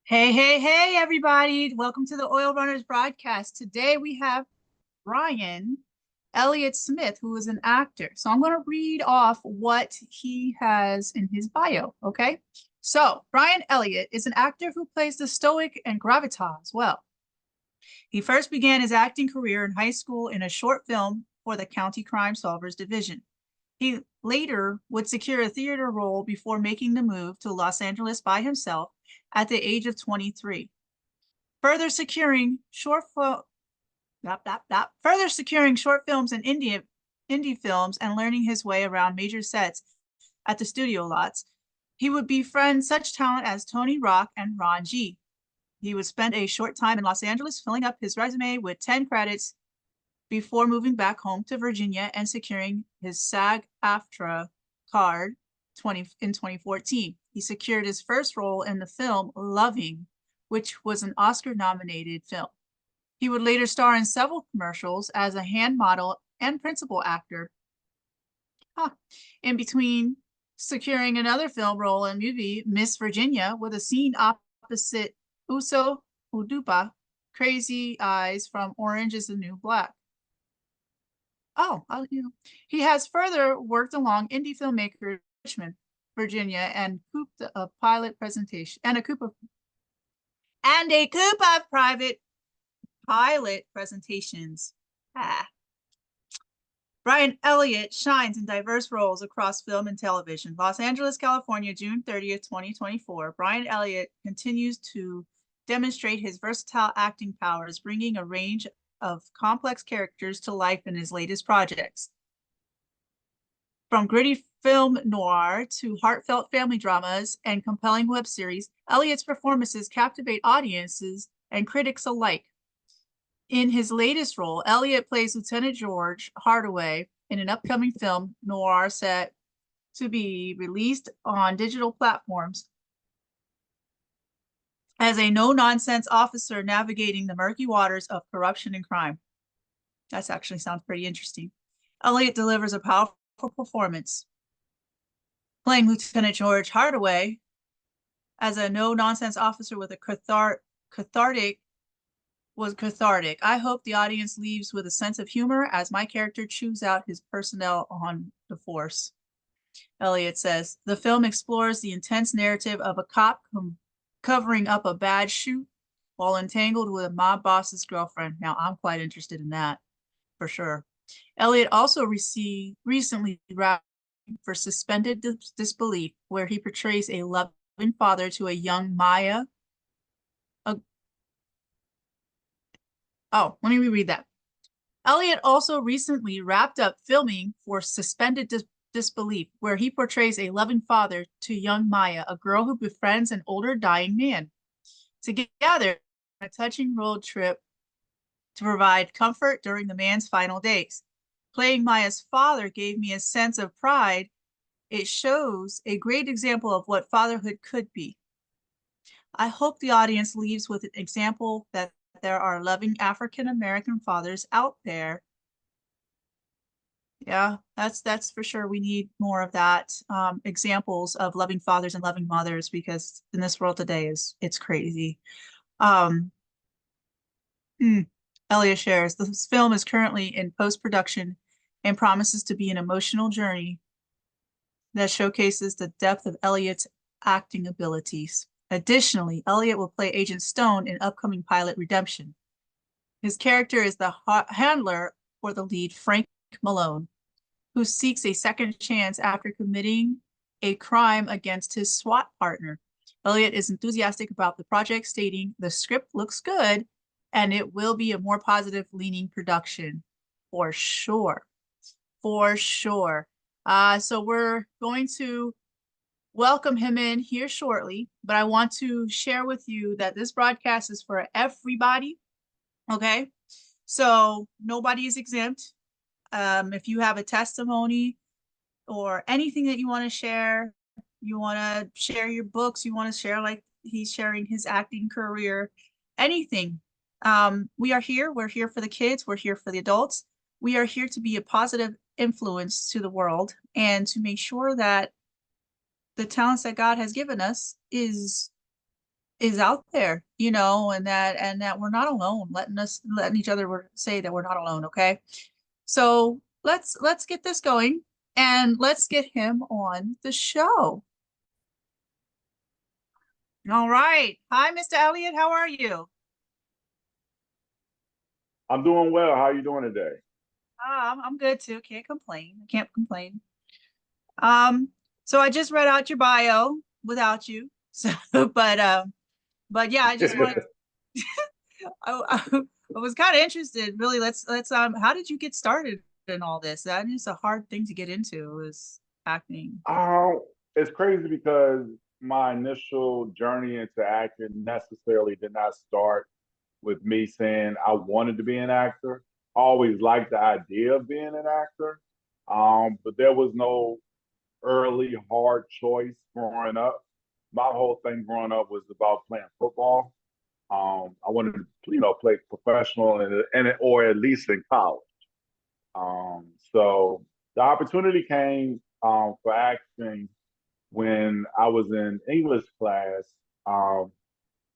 Hey, hey, hey, everybody. Welcome to the Oil Runners broadcast. Today we have Brian Elliott Smith, who is an actor. So I'm going to read off what he has in his bio, okay? So Brian Elliott is an actor who plays the stoic and gravitas well. He first began his acting career in high school in a short film for the County Crime Solvers Division. He later would secure a theater role before making the move to Los Angeles by himself at the age of 23. Further securing short further securing short films and indie films and learning his way around major sets at the studio lots, he would befriend such talent as Tony Rock and Ron G. He would spend a short time in Los Angeles filling up his resume with 10 credits before moving back home to Virginia and securing his SAG-AFTRA card in 2014. He secured his first role in the film Loving, which was an Oscar-nominated film. He would later star in several commercials as a hand model and principal actor. In between securing another film role in movie Miss Virginia with a scene opposite Uso Udupa, Crazy Eyes from Orange is the New Black. He has further worked along indie filmmaker Richmond, Virginia, and cooped a pilot presentation and a coop of private pilot presentations. Brian Elliott shines in diverse roles across film and television. Los Angeles, California, June 30th, 2024. Brian Elliott continues to demonstrate his versatile acting powers, bringing a range of complex characters to life in his latest projects. From gritty film noir to heartfelt family dramas and compelling web series, Elliott's performances captivate audiences and critics alike. In his latest role, Eliot plays Lieutenant George Hardaway in an upcoming film noir set to be released on digital platforms as a no-nonsense officer navigating the murky waters of corruption and crime. That actually sounds pretty interesting. Eliot delivers a powerful performance, playing Lieutenant George Hardaway as a no-nonsense officer with a cathartic. I hope the audience leaves with a sense of humor as my character chews out his personnel on the force. Eliot says, the film explores the intense narrative of a cop covering up a bad shoot while entangled with a mob boss's girlfriend. Now, I'm quite interested in that, for sure. Eliot also recently wrapped for Suspended Disbelief, where he portrays a loving father to a young Maya. Let me reread that. Eliot also recently wrapped up filming for Suspended Disbelief, where he portrays a loving father to young Maya, a girl who befriends an older dying man. Together, a touching road trip to provide comfort during the man's final days. Playing Maya's father gave me a sense of pride. It shows a great example of what fatherhood could be. I hope the audience leaves with an example that there are loving African-American fathers out there. Yeah, that's for sure. We need more of that, examples of loving fathers and loving mothers, because in this world today it's crazy. Um, Eliot shares, this film is currently in post-production and promises to be an emotional journey that showcases the depth of Eliot's acting abilities. Additionally, Eliot will play Agent Stone in upcoming pilot Redemption. His character is the handler for the lead, Frank Malone, who seeks a second chance after committing a crime against his SWAT partner. Eliot is enthusiastic about the project, stating, the script looks good and it will be a more positive leaning production for sure. For sure. So we're going to welcome him in here shortly, but I want to share with you that this broadcast is for everybody. Okay, so nobody is exempt. If you have a testimony or anything that you want to share, you want to share your books, you want to share like he's sharing his acting career, anything. We are here. We're here for the kids. We're here for the adults. We are here to be a positive influence to the world and to make sure that the talents that God has given us is is out there, you know, and that we're not alone, letting each other say that we're not alone, okay? So let's get this going and let's get him on the show. All right. Hi, Mr. Elliot. How are you? I'm doing well. How are you doing today? I'm good too. Can't complain. I can't complain. Um, so I just read out your bio without you. So, but yeah, I just wanted I was kind of interested. Really, let's. How did you get started in all this? That is a hard thing to get into, is acting. Um, it's crazy because my initial journey into acting necessarily did not start with me saying I wanted to be an actor. I always liked the idea of being an actor, but there was no early hard choice growing up. My whole thing growing up was about playing football. I wanted to, play professional and or at least in college. So the opportunity came for acting when I was in English class. Um,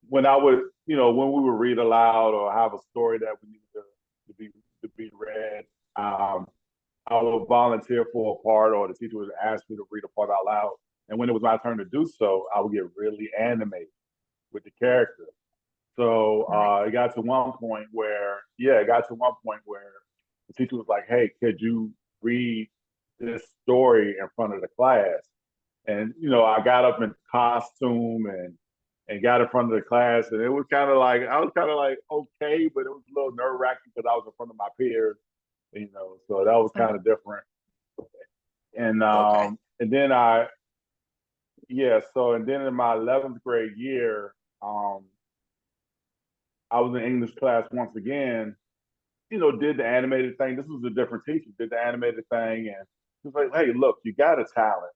when I would, when we would read aloud or have a story that we needed to be read, I would volunteer for a part, or the teacher would ask me to read a part out loud. And when it was my turn to do so, I would get really animated with the character. So Nice. it got to one point where, yeah, it got to one point where the teacher was like, "Hey, could you read this story in front of the class?" And I got up in costume and got in front of the class, and it was kind of like I was kind of like okay, but it was a little nerve wracking because I was in front of my peers, so that was kind of different. And Okay. and then yeah, so and then in my 11th grade year, I was in English class once again, did the animated thing. This was a different teacher, did the animated thing. And he was like, "Hey, look, you got a talent.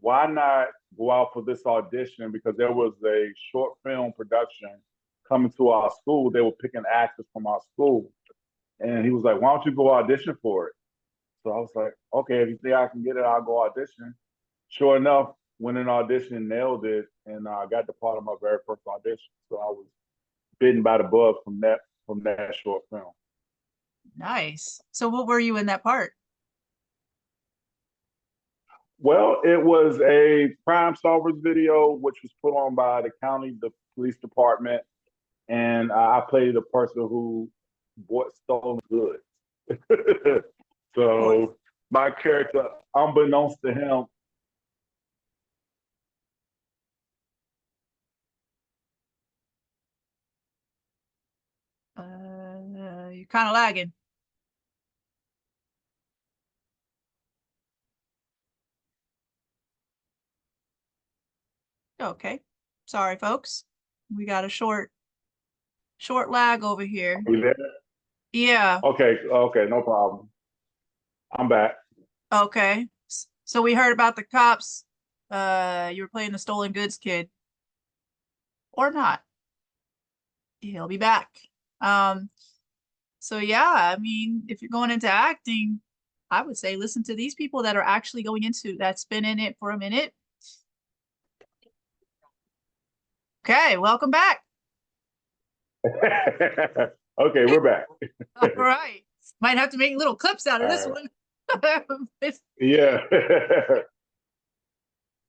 Why not go out for this audition?" Because there was a short film production coming to our school. They were picking actors from our school. And he was like, "Why don't you go audition for it?" So I was like, "Okay, if you think I can get it, I'll go audition." Sure enough, went in audition, nailed it, and I got the part of my very first audition. So I was bitten by the bug from that short film. Nice. So what were you in that part? Well, it was a Crime Solvers video, which was put on by the county, the police department, and I played a person who bought stolen goods. Or So my character, unbeknownst to him, you're kind of lagging. Okay. Sorry, folks. We got a short lag over here. are you there? Yeah. Okay, okay, no problem. I'm back. Okay. So we heard about the cops. You were playing the stolen goods kid, or not. He'll be back. Um, so yeah, I mean, if you're going into acting, I would say listen to these people that are actually going into that's been in it for a minute. Okay, welcome back. Okay, we're back. All right. Might have to make little clips out of All this right. one. Yeah.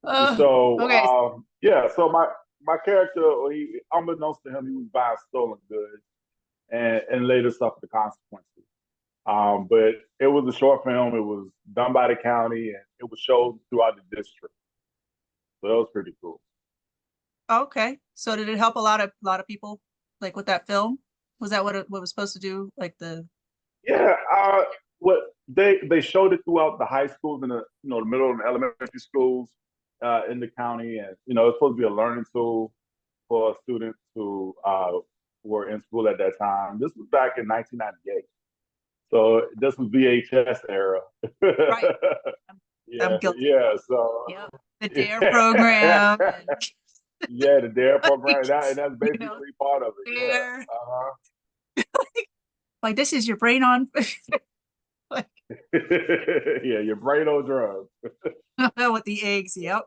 uh, So okay. yeah, so my character, unbeknownst to him, he was buying stolen goods and later suffered the consequences. But it was a short film. It was done by the county and it was showed throughout the district. So that was pretty cool. Okay. So did it help a lot of people like with that film? Was that what was supposed to do? Like the Yeah, what they showed it throughout the high schools and the middle and elementary schools in the county, and it's supposed to be a learning tool for students who were in school at that time. This was back in 1998, so this was VHS era. right. I'm Yeah, guilty. yeah. So Yeah. The DARE yeah, program and yeah, the DARE program, like, and that's you know, basically part of it. Yeah. DARE. Uh-huh. Like this is your brain on like Yeah, your brain on drugs. with the eggs. Yep.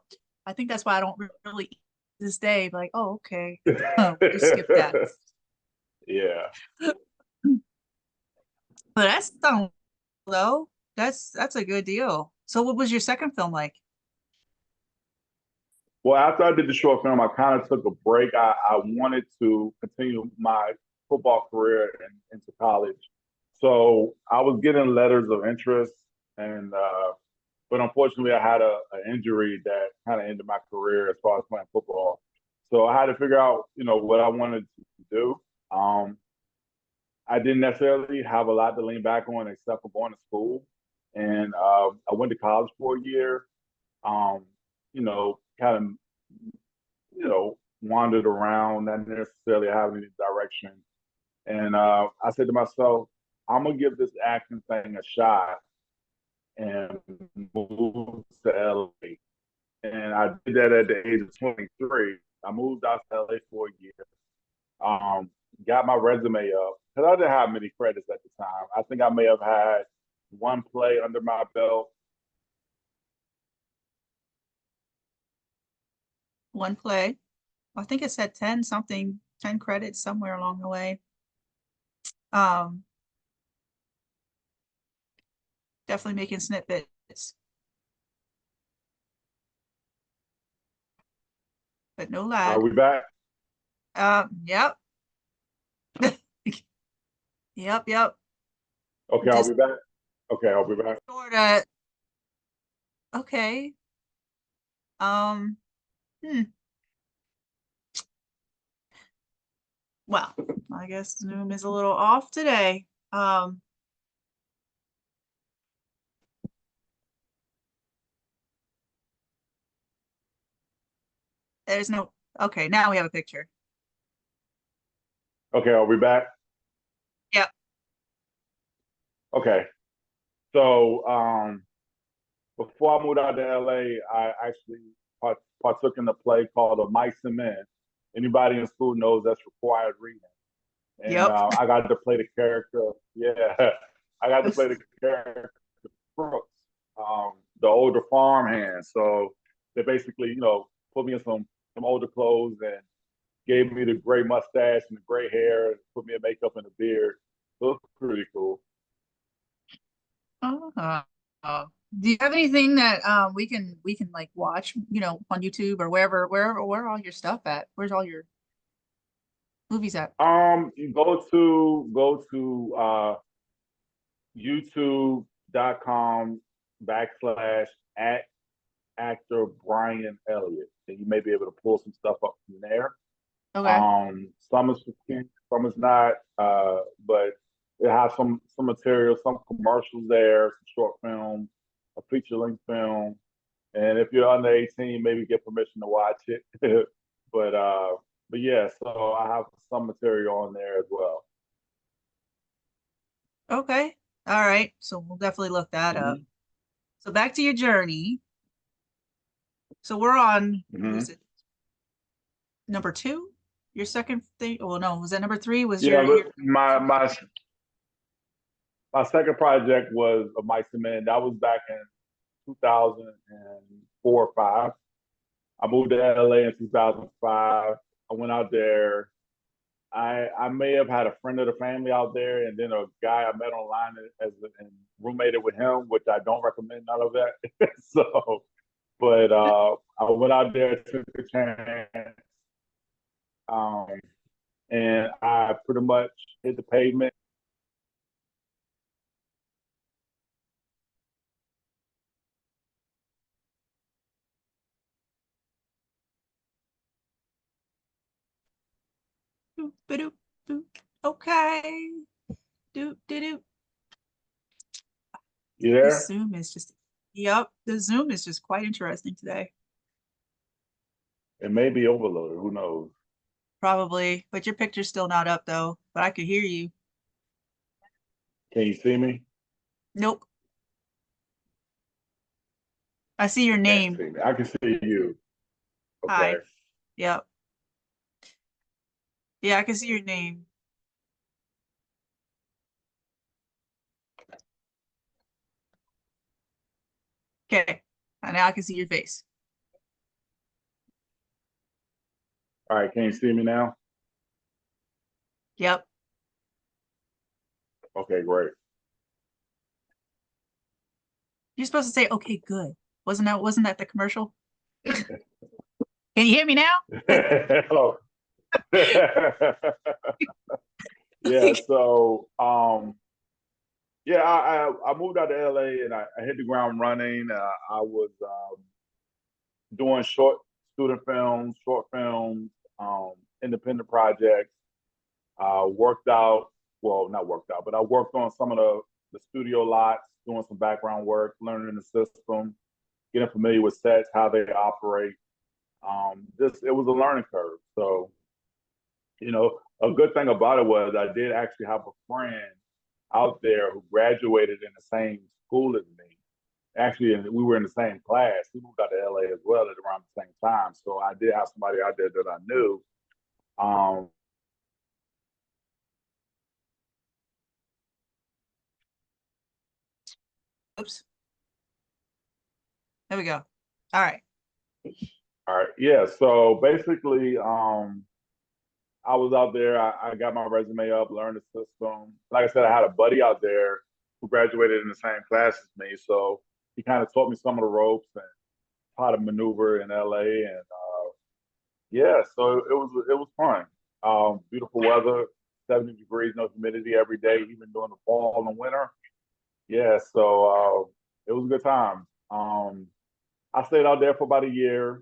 I think that's why I don't really eat this day, like, oh, okay. We'll just skip that. Yeah. But that's done though. That's a good deal. So what was your second film like? Well, after I did the short film, I kind of took a break. I wanted to continue my football career into college. So I was getting letters of interest, and but unfortunately, I had an injury that kind of ended my career as far as playing football. So I had to figure out, what I wanted to do. I didn't necessarily have a lot to lean back on except for going to school, and I went to college for a year. Kind of wandered around, not necessarily having any direction. And I said to myself, I'm gonna give this acting thing a shot and move to LA. And I did that at the age of 23. I moved out to LA for a year. Um, got my resume up because I didn't have many credits at the time. I think I may have had one play under my belt. One play. I think it said 10 something, 10 credits somewhere along the way. Um, definitely making snippets, but no Are lag. we back? Yep. Yep, yep. Okay, I'll Just be back. Okay, I'll be back. sorta okay. Um, hmm. Well, I guess Zoom is a little off today. There's no, okay, now we have a picture. Okay, I'll be back. Yep. Okay. So before I moved out to LA, I actually partook in a play called A Mice and Men. Anybody in school knows that's required reading. And Yep. I got to play the character. Yeah, I got to play the character Brooks, the older farmhand. So they basically, put me in some older clothes and gave me the gray mustache and the gray hair, and put me in makeup and a beard. So it was pretty cool. Uh, do you have anything that we can like watch, on YouTube or where all your stuff at? Where's all your movies at? You go to youtube.com/ at actor Brian Eliot. And you may be able to pull some stuff up from there. Okay. Some is for kids, some is not, but it has some material, some commercials there, some short film, a feature length film. And if you're under 18, maybe get permission to watch it. but uh, but yeah, so I have some material on there as well. Okay. All right. So we'll definitely look that up. Hmm. So back to your journey. So we're on, Hmm. was it number two? Your second thing? Oh no, was that number three? Was Yeah, your but my second project was a Mice and Men. That was back in 2004 or five. I moved to LA in 2005. I went out there. I may have had a friend of the family out there, and then a guy I met online and roommated with him, which I don't recommend none of that. So, but I went out there, took a chance, um, and I pretty much hit the pavement. doop, ba-doop, doop. Okay. Doop, doop. You This there? Zoom is just, yep, the Zoom is just quite interesting today. It may be overloaded. Who knows? Probably, but your picture's still not up though, but I could hear you. Can you see me? Nope. I see your Can't name. see me. I can see you. Okay. Hi. Yep. Yeah, I can see your name. Okay. And now I can see your face. All right, can you see me now? Yep. Okay, great. You're supposed to say, okay, good. Wasn't that the commercial? Can you hear me now? Oh. Yeah, so yeah, I moved out to LA and I hit the ground running. I was doing short films, independent projects. Worked out, well, not worked out, but I worked on some of the studio lots, doing some background work, learning the system, getting familiar with sets, how they operate. Just it was a learning curve. So, a good thing about it was I did actually have a friend out there who graduated in the same school as me. Actually, we were in the same class. He moved out to LA as well at around the same time. So I did have somebody out there that I knew. Um, Oops. There we go. All right. all right, yeah. So basically, I was out there. I got my resume up, learned the system. Like I said, I had a buddy out there who graduated in the same class as me, so he kind of taught me some of the ropes and how to maneuver in LA. And yeah, so it was fun. Beautiful weather, 70 degrees, no humidity every day, even during the fall and winter. Yeah, so it was a good time. I stayed out there for about a year,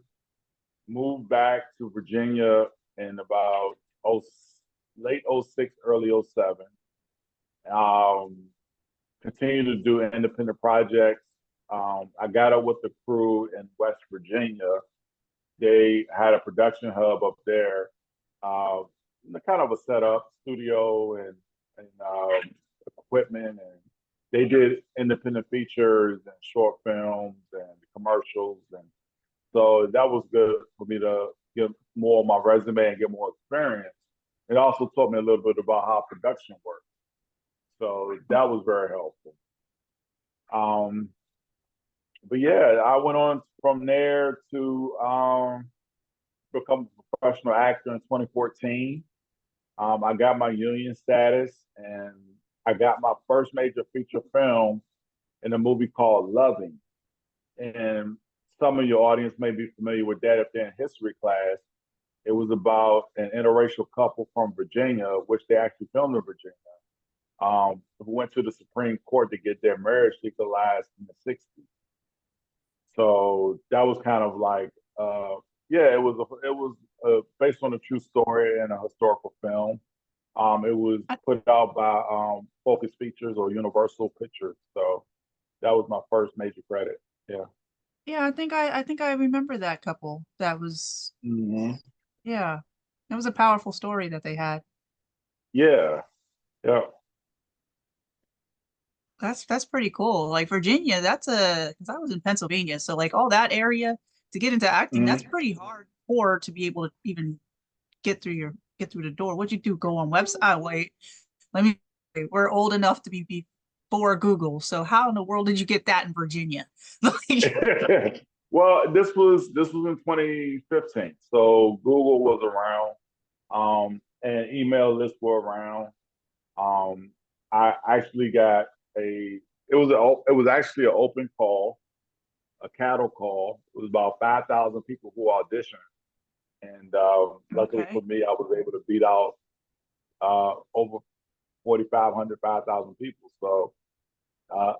moved back to Virginia in about oh, late '06, early '07. Um, Continued to do independent projects. I got up with the crew in West Virginia. They had a production hub up there, uh, kind of a setup, studio and equipment, and they did independent features and short films and commercials, and so that was good for me to get more on my resume and get more experience. It also taught me a little bit about how production works, so that was very helpful. Um, but yeah, I went on from there to become a professional actor in 2014. I got my union status and I got my first major feature film in a movie called Loving. And some of your audience may be familiar with that if they're in history class. It was about an interracial couple from Virginia, which they actually filmed in Virginia, who went to the Supreme Court to get their marriage legalized in the 60s. So that was kind of like, yeah, it was based on a true story and a historical film. It was I, put out by Focus Features or Universal Pictures. So that was my first major credit. Yeah. yeah, I think I remember that couple. That was Hmm. yeah. It was a powerful story that they had. Yeah. Yeah. That's pretty cool. Like Virginia, that's a because I was in Pennsylvania, so like all that area to get into acting, that's Hmm. pretty hardcore to be able to even get through the door. What'd you do? Go on website? Wait, let me. We're old enough to be before Google, so how in the world did you get that in Virginia? Like, Well, this was in 2015, so Google was around, and email lists were around. I actually got a it was actually an open call, a cattle call. It was about 5,000 people who auditioned, and luckily for okay. me, I was able to beat out over 4,500, 5,000 people. So uh,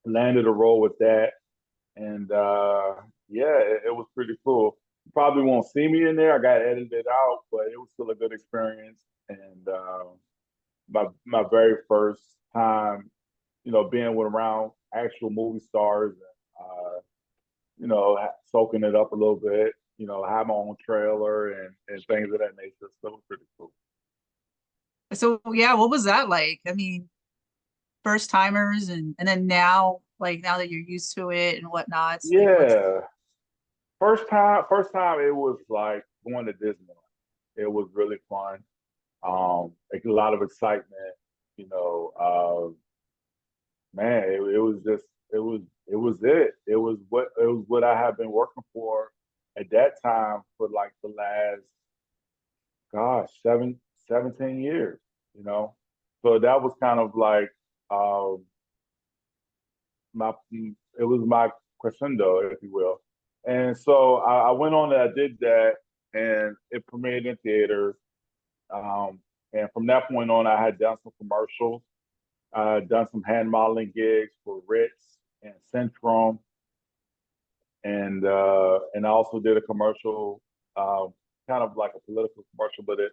landed a role with that, and yeah, it was pretty cool. You probably won't see me in there. I got edited out, but it was still a good experience, and my very first time, being with around actual movie stars and soaking it up a little bit. Have my own trailer and things of that nature. So it was pretty cool. So yeah, what was that like? I mean, first timers and then now, like now that you're used to it and whatnot, it's like what's Yeah, first time it was like going to Disneyland. It was really fun. Like a lot of excitement. You know, man, it was just it was what I have been working for at that time for like the last gosh, 17 years, you know. So that was kind of like um, my it was my crescendo, if you will. And so I went on and I did that, and it premiered in theaters. Um, and from that point on, I had done some commercials. I had done some hand modeling gigs for Ritz and Centrum, and I also did a commercial, kind of like a political commercial, but it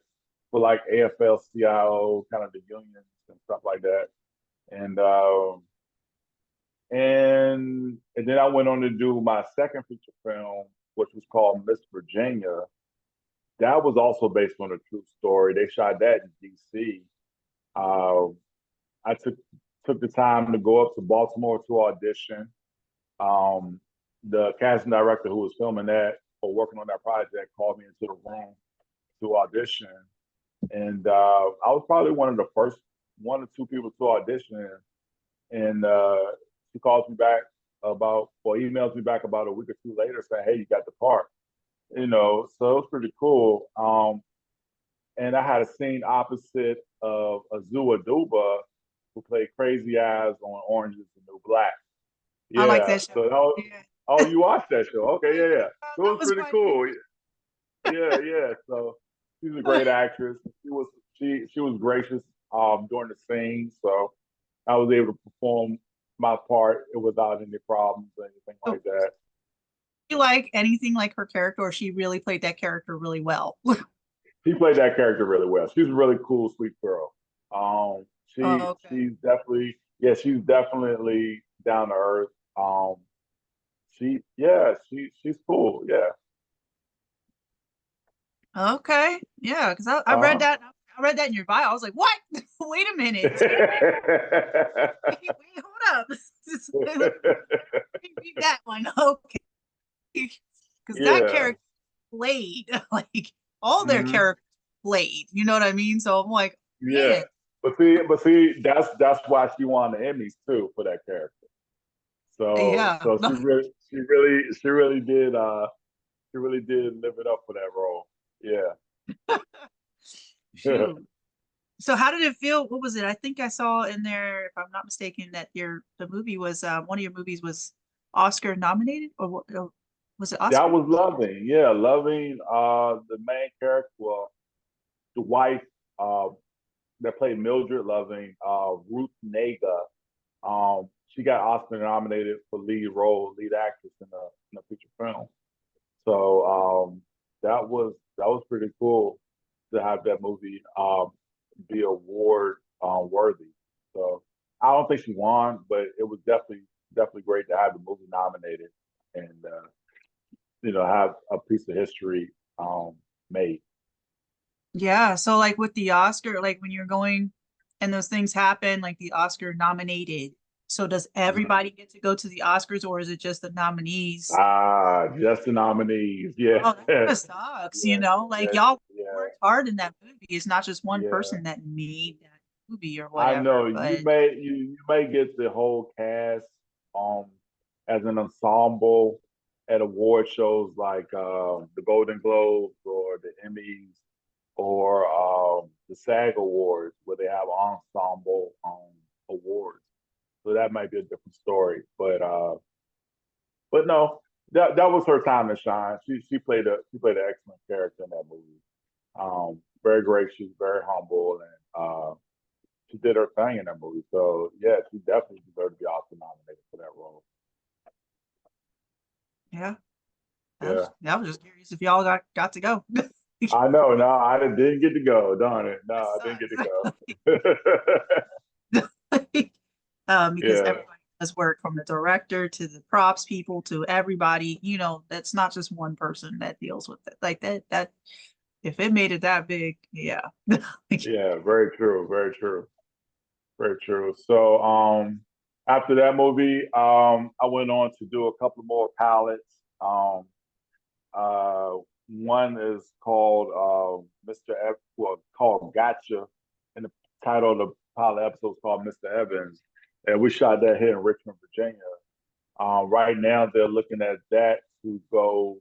for like AFL-CIO, kind of the unions and stuff like that. And and then I went on to do my second feature film, which was called Miss Virginia. That was also based on a true story. They shot that in DC. Um, I took the time to go up to Baltimore to audition. Um, the casting director who was filming that or working on that project called me into the room to audition, and I was probably one of the first one or two people to audition. And she calls me back about, or emails me back about a week or two later saying, "Hey, you got the part." You know, so it was pretty cool. And I had a scene opposite of Azua Duba, who played Crazy Eyes on Orange Is the New Black. I like Yeah, that show. so that was, Yeah. oh, you watched that show? Okay, yeah, yeah. So it That was was pretty my cool. Yeah, yeah. So she's a great actress. She was gracious during the scene, so I was able to perform my part without any problems or anything so like that. you like anything like her character, or she really played that character really well? She played that character really well. She's a really cool, sweet girl. Oh, okay. She's definitely, yeah, she's definitely down to earth. She's cool. Yeah. Okay. Yeah, because I read Uh-huh. that. I read that in your bio. I was like, what? Wait a minute. Wait, hold up. Let me read that one. Okay. Because that Yeah. character played like all their Mhm. characters played. You know what I mean? So I'm like, Yeah. man, But see, that's why she won the Emmys too for that character. So yeah. so she really did live it up for that role. Yeah. Shoot. So how did it feel? What was it? I think I saw in there, if I'm not mistaken, that the movie was one of your movies was Oscar nominated, or was it That Oscar? was Loving. Yeah, Loving, the main character, well, the wife uh, that played Mildred Loving, Ruth Nega. She got Oscar nominated for lead actress in a feature film. So that was pretty cool to have that movie be award worthy. So I don't think she won, but it was definitely great to have the movie nominated and have a piece of history made. Yeah. So like with the Oscar, like when you're going and those things happen, like the Oscar nominated. So does Mhm. everybody get to go to the Oscars, or is it just the nominees? Ah, just the nominees. Yeah, Oh, that kind of sucks, yeah, like yeah, y'all yeah, worked hard in that movie. It's not just one yeah. person that made that movie or I know whatever, but you may get the whole cast um as an ensemble at award shows like the Golden Globes or the Emmys or the SAG Awards where they have ensemble awards. So that might be a different story. But no, that was her time to shine. She played an excellent character in that movie. Very gracious, very humble, and she did her thing in that movie. So yeah, she definitely deserved to be Oscar nominated for that role. yeah, Yeah, I was just curious if y'all got to go. I know. No, I didn't get to go. Darn it. No, That I didn't get sucks. to go. Because Yeah, everybody does work from the director to the props people to everybody. That's not just one person that deals with it. Like that if it made it that big, yeah. yeah. Very true. Very true. Very true. So after that movie, I went on to do a couple more pilots. Uh, one is called Mr. well, called Gotcha, and the title of the pilot episode is called Mr. Evans, and we shot that here in Richmond, Virginia. Right now, they're looking at that to go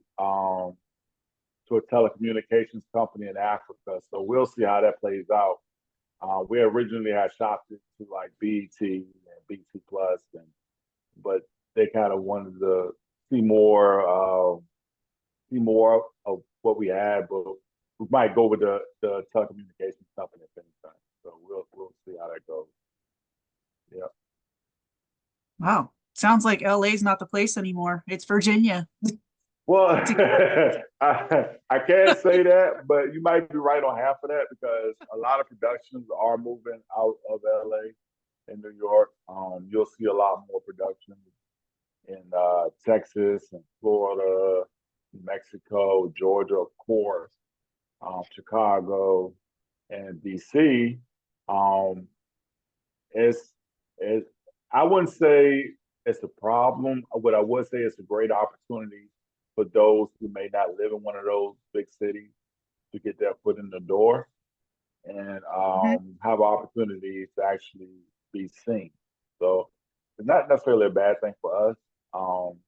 to a telecommunications company in Africa. So we'll see how that plays out. We originally had shopped it to like BET and BT Plus, but they kind of wanted to see more of what we had, but we might go with the telecommunications company if anything. So we'll see how that goes. Yeah. Wow. Sounds like LA's not the place anymore. It's Virginia. Well, I can't say that, but you might be right on half of that because a lot of productions are moving out of LA and New York. You'll see a lot more production in Texas and Florida, Mexico, Georgia, of course, Chicago, and DC. Um, it's, it's I wouldn't say it's a problem. What I would say it's a great opportunity for those who may not live in one of those big cities to get their foot in the door and Mhm. have opportunities to actually be seen. So it's not necessarily a bad thing for us. Um,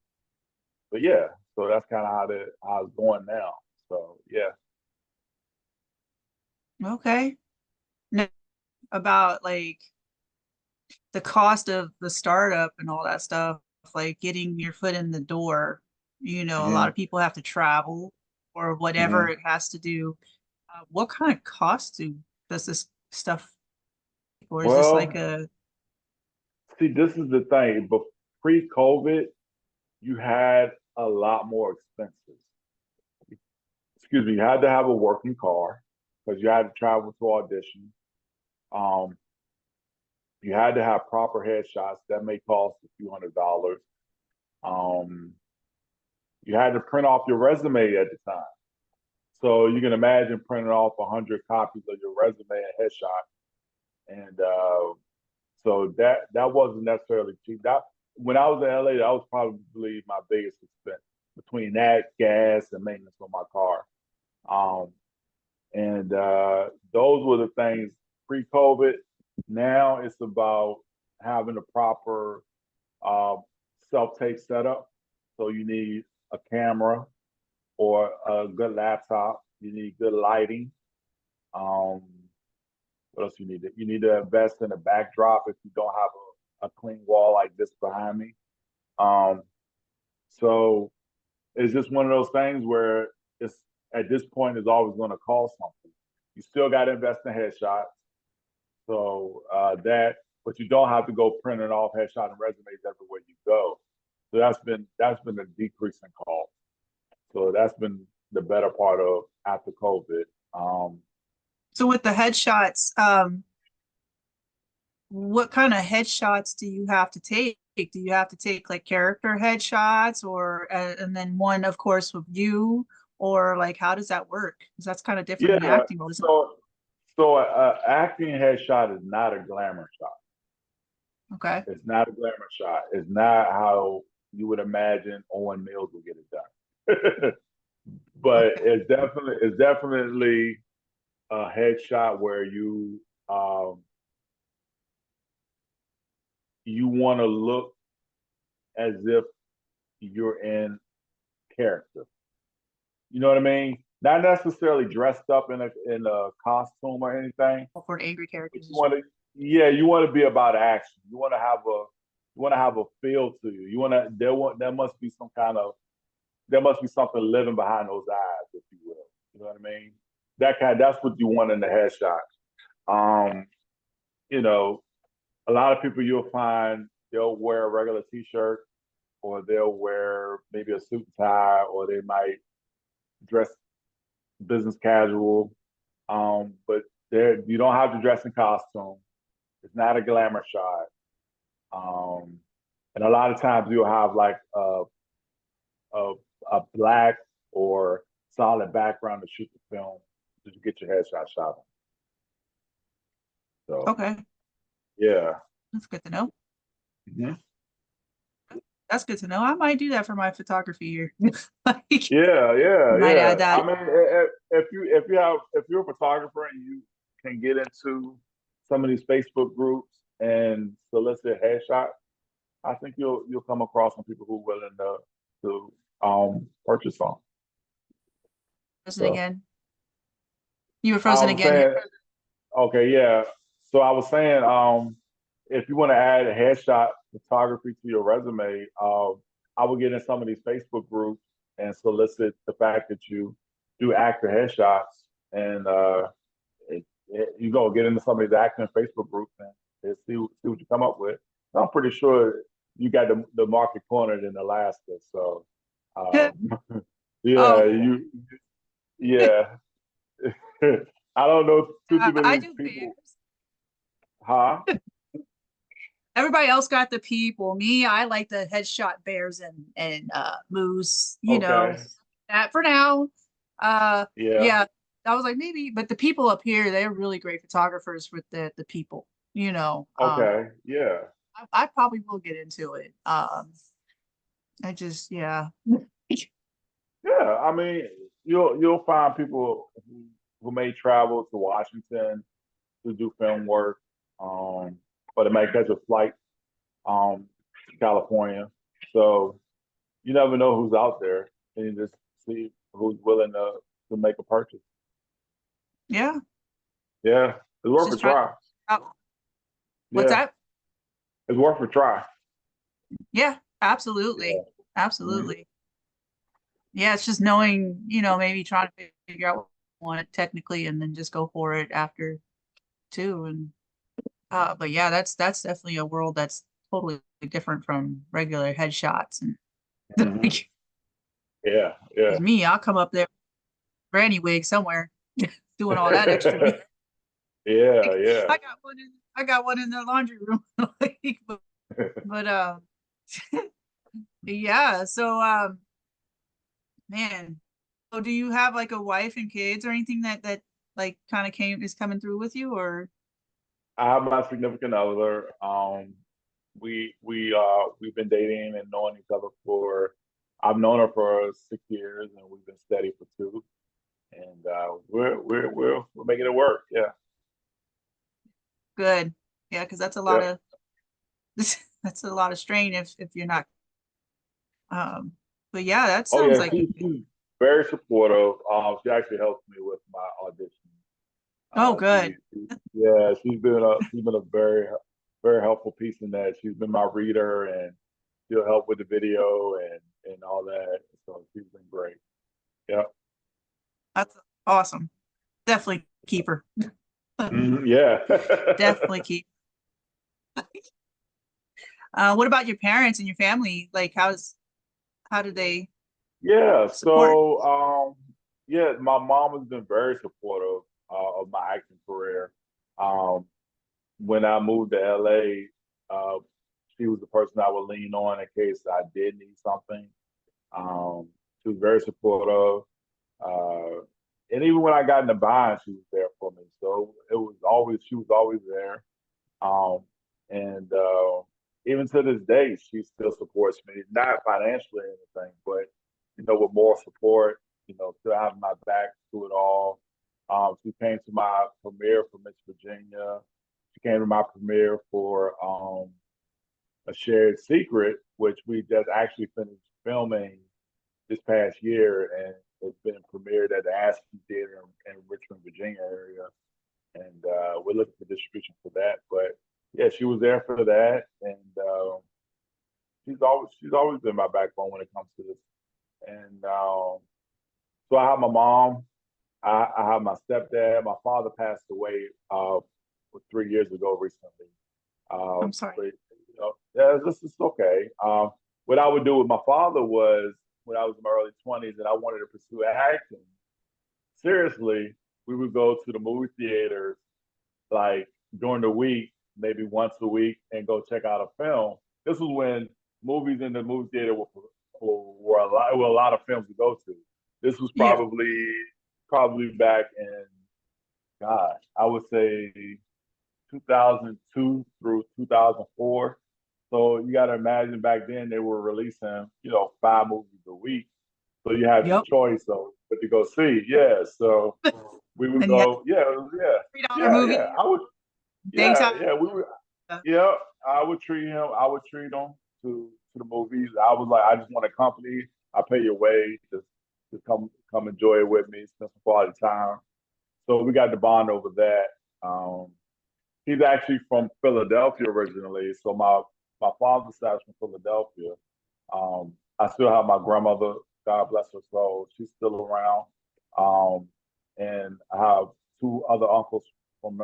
but yeah, so that's kind of how it's going now. So yeah. Okay. Now, about like the cost of the startup and all that stuff, like getting your foot in the door, a lot Hmm. of people have to travel or whatever Hmm. it has to do. What kind of costs does this stuff, or is this like Well, a, see, this is the thing. But pre-COVID, you had a lot more expenses. Excuse me, you had to have a working car because you had to travel to audition. Um, you had to have proper headshots that may cost a few $100s. Um, you had to print off your resume at the time. So you can imagine printing off 100 copies of your resume and headshot. And so that wasn't necessarily cheap. That when I was in LA, that was probably my biggest expense between that, gas, and maintenance on my car. Um, and those were the things pre-COVID. Now it's about having a proper uh, self-tape setup. So you need a camera or a good laptop. You need good lighting. Um, what else you need? You need to invest in a backdrop if you don't have a clean wall like this behind me. Um, so it's just one of those things where it's at this point it's always going to cost something. You still got to invest in headshots. So but you don't have to go printing off headshot and resumes everywhere you go. So that's been a decrease in cost. So that's been the better part of after COVID. Um, so with the headshots, what kind of headshots do you have to take? Do you have to take like character headshots or and then one, of course, with you, or like how does that work? Because that's kind of different in the yeah. acting world, isn't So acting headshot is not a glamour shot. it? Okay. It's not a glamour shot. It's not how you would imagine Owen Mills would get it done. But Okay. it's definitely a headshot where you want to look as if you're in character. You know what I mean? Not necessarily dressed up in a costume or anything, For angry but you characters. want to yeah, you want to be about action. You want to have a feel to you. There must be there must be something living behind those eyes, if you will. You know what I mean? That's what you want in the headshot. Um, you know, a lot of people you'll find they'll wear a regular t-shirt or they'll wear maybe a suit and tie or they might dress business casual. But there you don't have to dress in costume. It's not a glamour shot. Um, and a lot of times you'll have like a, a black or solid background to shoot the film to get your headshot shot on. So Okay. yeah. That's good to know. Mhm. That's good to know. I might do that for my photography here. Like, Yeah, yeah, might yeah. add I that. mean, if you're a photographer and you can get into some of these Facebook groups and solicit headshots, I think you'll come across some people who are willing to purchase some. Frozen So again. You were I frozen was again. saying, okay, yeah. So I was saying, if you want to add headshot photography to your resume, I would get in some of these Facebook groups and solicit the fact that you do actor headshots, and you go get into some of these acting Facebook groups and see what you come up with. I'm pretty sure you got the market cornered in Alaska, so um, Oh, yeah, yeah. I don't know too many I of these do people, bears. huh? Everybody else got the people. Me, I like the headshot bears and moose. Okay, That for now. yeah, Yeah, I was like maybe, but the people up here, they're really great photographers with the people. okay, yeah, I probably will get into it. I just yeah. yeah. I mean, you'll find people who may travel to Washington to do film work, but it may catch a flight to California. So you never know who's out there, and you just see who's willing to make a purchase. Yeah, Yeah, it's it's worth a just trying to try. out. What's Yeah, that? it's worth a try. Yeah, absolutely. Yeah. Mhm. Absolutely. Yeah, it's just knowing, maybe trying to figure out what you want it technically and then just go for it after too. And but yeah, that's definitely a world that's totally different from regular headshots. And Mhm. because Yeah, yeah. me, I'll come up there granny wig somewhere doing all that extra work. Yeah, yeah. I got one in the laundry room. Like, but yeah, so man. So do you have like a wife and kids or anything that like kind of is coming through with you or I have my significant other. We've been dating and knowing each other for I've known her for 6 years and we've been steady for two. And we're making it work. Yeah. good? Yeah, because that's a lot Yeah. of that's a lot of strain if you're not but yeah, that Oh sounds yeah, like she's very supportive. She actually helped me with my audition. oh Uh, good. yeah, she's been a very helpful piece in that. She's been my reader and she'll help with the video and all that. So she's been great. Yeah. That's awesome. Definitely keep her. Mhm, yeah. Definitely keep. What about your parents and your family? Like how do they Yeah. support? Yeah, my mom has been very supportive of my acting career. Um, when I moved to LA, she was the person I would lean on in case I did need something. She was very supportive. Uh, and even when I got in the bind, she was there for me. So she was always there. Um, and even to this day, she still supports me, not financially or anything, but with more support. Still having my back through it all. She came to my premiere for Miss Virginia. She came to my premiere for A Shared Secret, which we just actually finished filming this past year, and it's been premiered at the Aspen Theater in Richmond, Virginia area, and we're looking for distribution for that. But yeah, she was there for that, and she's always been my backbone when it comes to this. And so I have my mom, I have my stepdad. My father passed away 3 years ago recently. I'm sorry. But yeah, this is okay. What I would do with my father was when I was in my early 20s and I wanted to pursue acting. Seriously, we would go to the movie theaters like during the week, maybe once a week, and go check out a film. This was when movies in the movie theater were a lot of films to go to. This was Yeah. probably back in God, I would say 2002 through 2004. So you got to imagine back then they were releasing, 5 movies a week. So you had the Yep. choice of what to go see. Yeah. So we would And you had go, yeah, yeah, $3 yeah. movie I would, daytime. yeah. We would, yeah. I would treat him. I would treat him to the movies. I was like, I just want a company. I pay your way to come enjoy it with me, spend some quality time. So we got to bond over that. He's actually from Philadelphia originally, so my father's side is from Philadelphia. I still have my grandmother, God bless her soul, she's still around. Um, and I have two other uncles from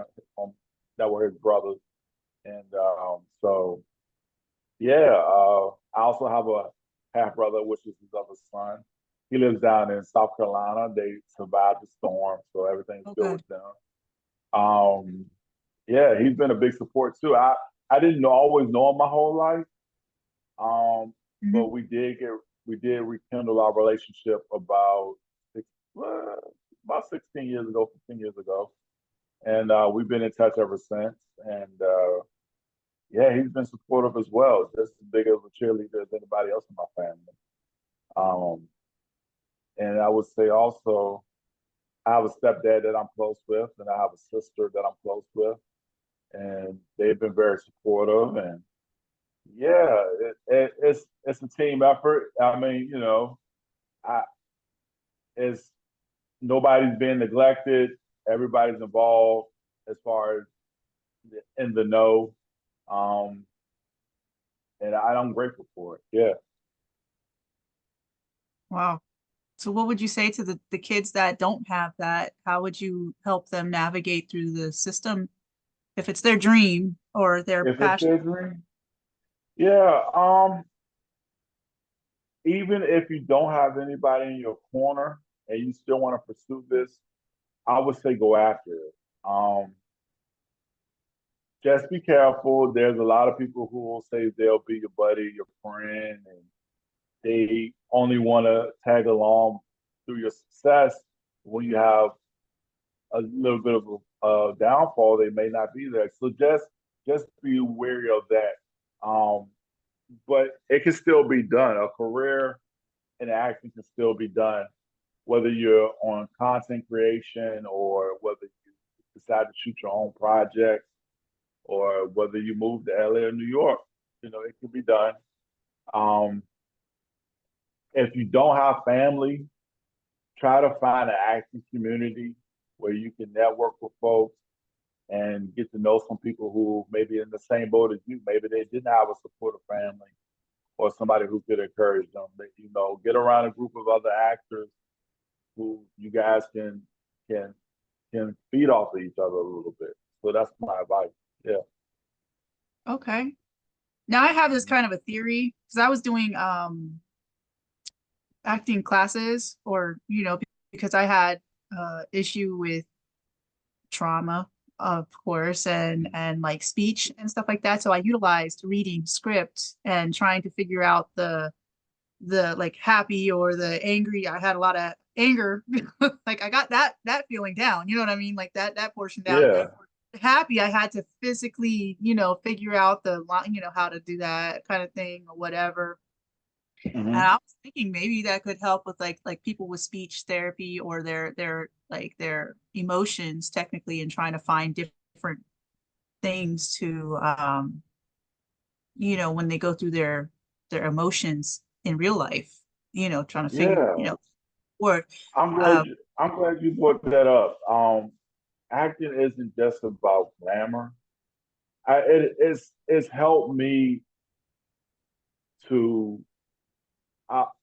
that were his brothers, and so yeah. I also have a half brother, which is his other son. He lives down in South Carolina. They survived the storm, so everything's Oh, good good. with them. Um, yeah, he's been a big support too. I didn't always know him my whole life, um, Hmm. but we did rekindle our relationship uh, about 16 years ago, 15 years ago, and we've been in touch ever since. And yeah, he's been supportive as well, just as big of a cheerleader as anybody else in my family. Um, and I would say also, I have a stepdad that I'm close with, and I have a sister that I'm close with, and they've been very supportive. And yeah, it's a team effort. I mean, I it's nobody's being neglected. Everybody's involved as far as in the know. Um, and I'm grateful for it. Yeah. Wow. So what would you say to the kids that don't have that? How would you help them navigate through the system if it's their dream or their If it's passion? their dream, yeah. Even if you don't have anybody in your corner and you still want to pursue this, I would say go after it. Just be careful. There's a lot of people who will say they'll be your buddy, your friend, and they only want to tag along through your success. When you have a little bit of a downfall, they may not be there. So just be wary of that. Um, but it can still be done. A career in acting can still be done, whether you're on content creation or whether you decide to shoot your own project or whether you move to LA or New York. It can be done. Um, if you don't have family, try to find an acting community where you can network with folks and get to know some people who maybe in the same boat as you. Maybe they didn't have a supportive family or somebody who could encourage them. Get around a group of other actors who you guys can can feed off of each other a little bit. So that's my advice. Yeah. Okay. Now I have this kind of a theory because I was doing acting classes or because I had issue with trauma, of course, and like speech and stuff like that. So I utilized reading script and trying to figure out the like happy or the angry. I had a lot of anger. Like I got that feeling down. You know what I mean? Like that portion down. Yeah. Happy, I had to physically, figure out the line, how to do that kind of thing or whatever. And Hmm. I was thinking maybe that could help with like people with speech therapy or their emotions technically and trying to find different things to when they go through their emotions in real life, trying to figure, Yeah. work. I'm glad you brought that up. Acting isn't just about glamour. It's helped me to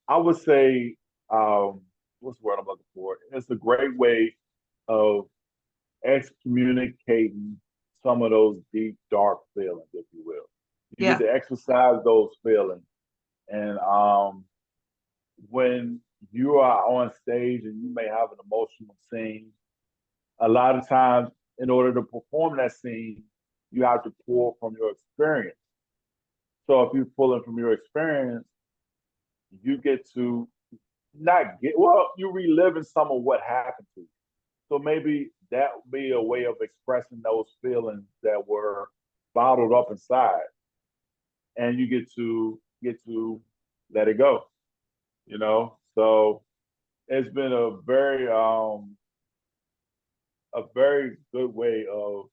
I would say what's the word I'm looking for? It's a great way of excommunicating some of those deep, dark feelings, if you will. You get Yeah. to exercise those feelings. And when you are on stage and you may have an emotional scene, a lot of times in order to perform that scene, you have to pull from your experience. So if you're pulling from your experience, you get to not get well, you're reliving some of what happened to you. So maybe that would be a way of expressing those feelings that were bottled up inside, and you get to let it go. So it's been a very good way of.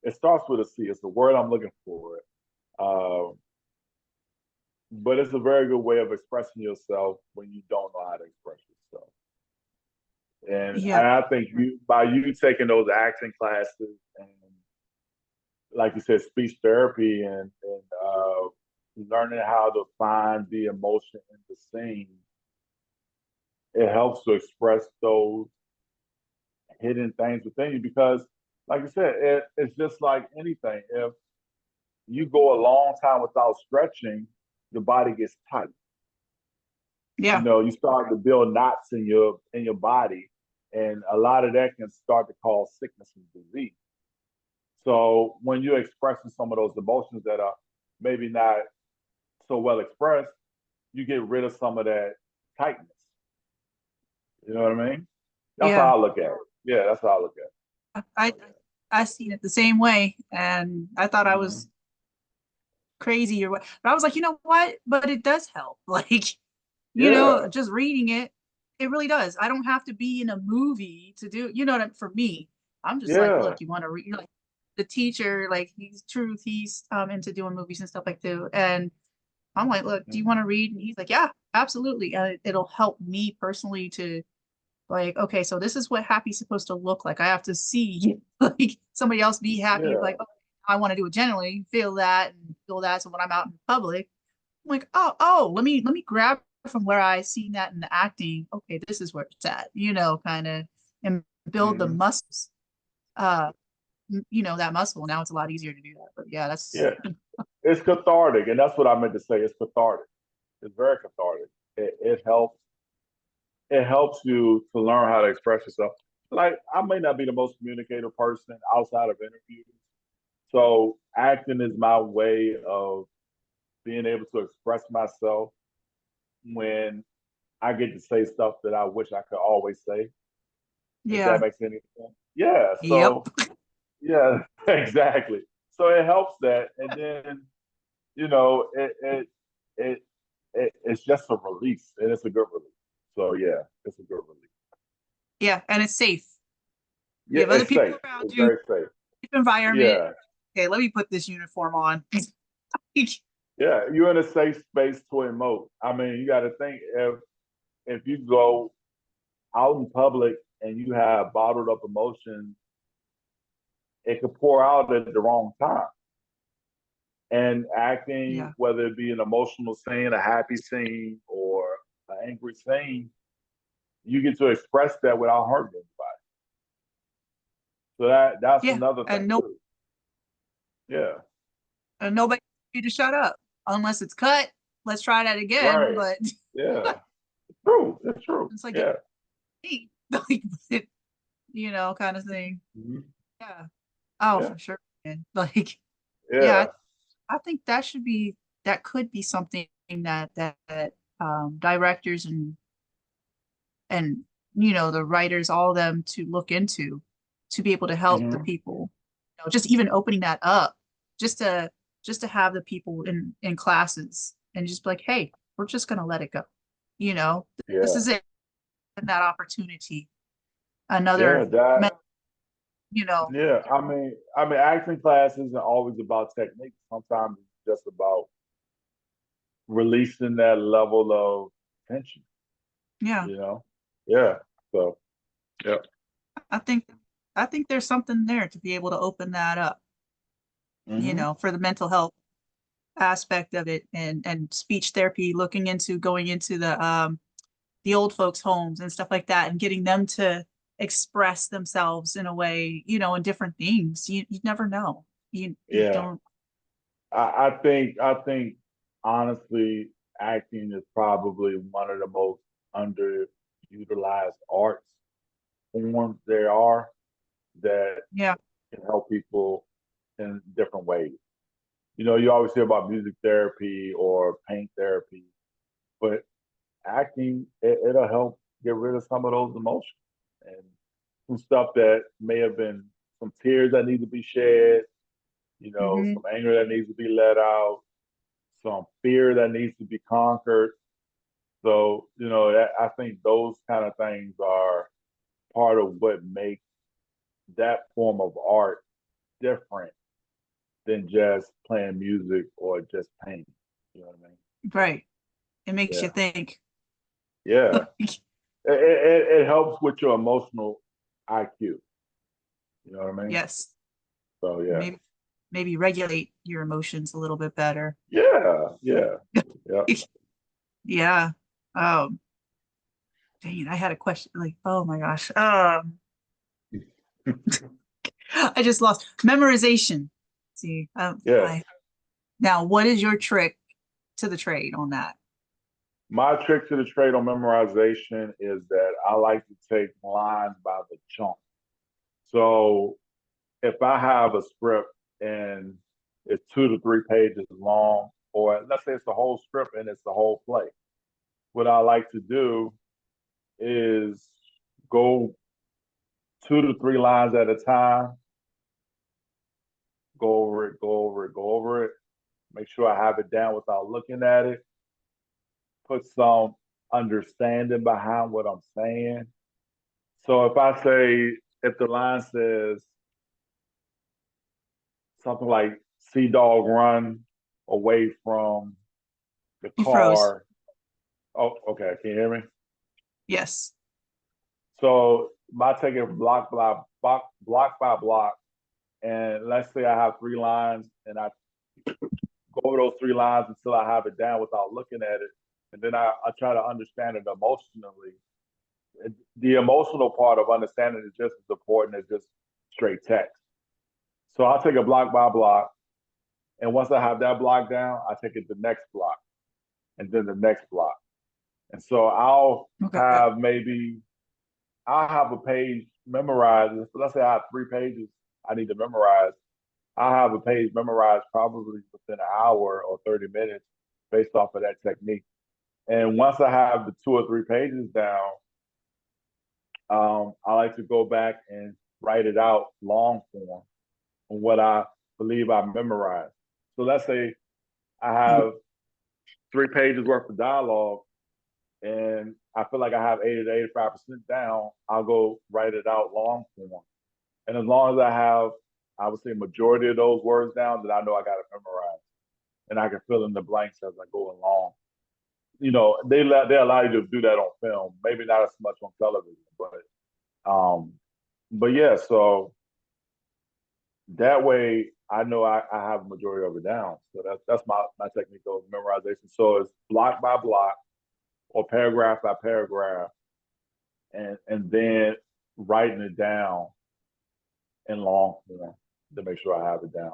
It starts with a C. It's the word I'm looking for. Um, but it's a very good way of expressing yourself when you don't know how to express yourself. And Yeah. I think by you taking those acting classes and, like you said, speech therapy and learning how to find the emotion in the scene, it helps to express those hidden things within you. Because, like you said, it's just like anything. If you go a long time without stretching, your body gets tight. You Yeah. know, you start to build knots in your body, and a lot of that can start to cause sickness and disease. So when you're expressing some of those emotions that are maybe not so well expressed, you get rid of some of that tightness. You know what I mean? That's Yeah. how I look at it. Yeah, that's how I look I I seen it the same way, and I thought at I it. was crazy or what, but I was like, you know what? But it does help. Like, Yeah. just reading it, it really does. I don't have to be in a movie to do, for me, I'm just like, Yeah. look, you want to read, like the teacher, like he's truth, he's into doing movies and stuff like that. And I'm like, look, do you want to Mhm. read? And he's like, yeah, absolutely. And it'll help me personally to like, okay, so this is what happy's supposed to look like. I have to see like somebody else be happy, Yeah. like, oh, I want to do it generally, feel that and feel that. So when I'm out in public, I'm like, oh, let me grab from where I seen that in the acting. Okay, this is where it's at, kind of, and build the Hmm. muscles. Uh, that muscle. Now it's a lot easier to do that. But yeah, that's Yeah. It's cathartic, and that's what I meant to say. It's cathartic. It's very cathartic. It helps. It helps you to learn how to express yourself. Like I may not be the most communicative person outside of interviews, so acting is my way of being able to express myself when I get to say stuff that I wish I could always say. If that yeah, makes any sense. Yeah. yep, So yeah, exactly. So it helps that, and then you know, it, it's just a release, and it's a good release. So yeah, it's a good release. yeah, and it's safe. You Yeah, have other it's people safe. around It's you, very safe. safe environment. Yeah, Okay, let me put this uniform on. yeah. You're in a safe space to emote. I mean, you got to think if you go out in public and you have bottled up emotions, it could pour out at the wrong time. And acting, Yeah, whether it be an emotional scene, a happy scene, or an angry scene, you get to express that without hurting anybody. So that's yeah, another thing and no, too. Yeah. nobody you to shut up unless it's cut. Let's try that again. Right. But Yeah. It's true. It's true. it's like, Yeah. hey, like, kind of thing. Mhm. Yeah. Oh, Yeah. for sure. Man. Like, yeah, Yeah. I think that could be something that directors and the writers, all of them to look into to be able to help the Hmm. people. Just even opening that up, just to have the people in classes and just be like, hey, we're just gonna let it go. You know, this Yeah. is it, that opportunity. Yeah. Another, That. you know, Yeah. I mean, acting class isn't always about technique. Sometimes it's just about releasing that level of tension. yeah. You know. Yeah. So. Yeah. I think I think there's something there to be able to open that up, Hmm. for the mental health aspect of it and speech therapy, looking into going into the old folks' homes and stuff like that and getting them to express themselves in a way, in different things. You never know. You Yeah. don't. I think honestly, acting is probably one of the most underutilized arts forms there are that Yeah. can help people in different ways. You know, you always hear about music therapy or paint therapy, but acting, it'll help get rid of some of those emotions and some stuff that may have been some tears that need to be shed, Hmm. some anger that needs to be let out, some fear that needs to be conquered. So, I think those kind of things are part of what makes that form of art different than just playing music or just painting. You know what I mean? Right. It makes you Yeah. think. Yeah. it helps with your emotional IQ. You know what I mean? Yes. So yeah, Maybe regulate your emotions a little bit better. yeah. Yeah. Um, dang it, I had a question. Like, oh my gosh. I just lost memorization. See, Yeah. I now what is your trick to the trade on that? My trick to the trade on memorization is that I like to take lines by the chunk. So if I have a script and it's 2 to 3 pages long, or let's say it's the whole script and it's the whole play, what I like to do is go 2 to 3 lines at a time, go over it, go over it, go over it, make sure I have it down without looking at it, put some understanding behind what I'm saying. So if I say, if the line says something like Sea Dog run away from the You froze. car. Oh, okay. Can you hear me? Yes. So my take it block by block. And let's say I have 3 lines and I go over those 3 lines until I have it down without looking at it. And then I try to understand it emotionally. The emotional part of understanding is just as important as just straight text. So I'll take it block by block. And once I have that block down, I take it the next block and then the next block. And so Okay. I'll have a page memorized. Let's say I have 3 pages I need to memorize. I'll have a page memorized probably within an hour or 30 minutes based off of that technique. And once I have the 2 or 3 pages down, I like to go back and write it out long form on what I believe I memorized. So let's say I have 3 pages worth of dialogue and I feel like I have 80 to 85% down, I'll go write it out long form. And as long as I have, I would say, majority of those words down, then I know I got it memorized, and I can fill in the blanks as I go along. They allow you to do that on film, maybe not as much on television, um, but yeah. So that way, I know I have a majority of it down. So that's my technique of memorization. So it's block by block or paragraph by paragraph and then writing it down in long form to make sure I have it down.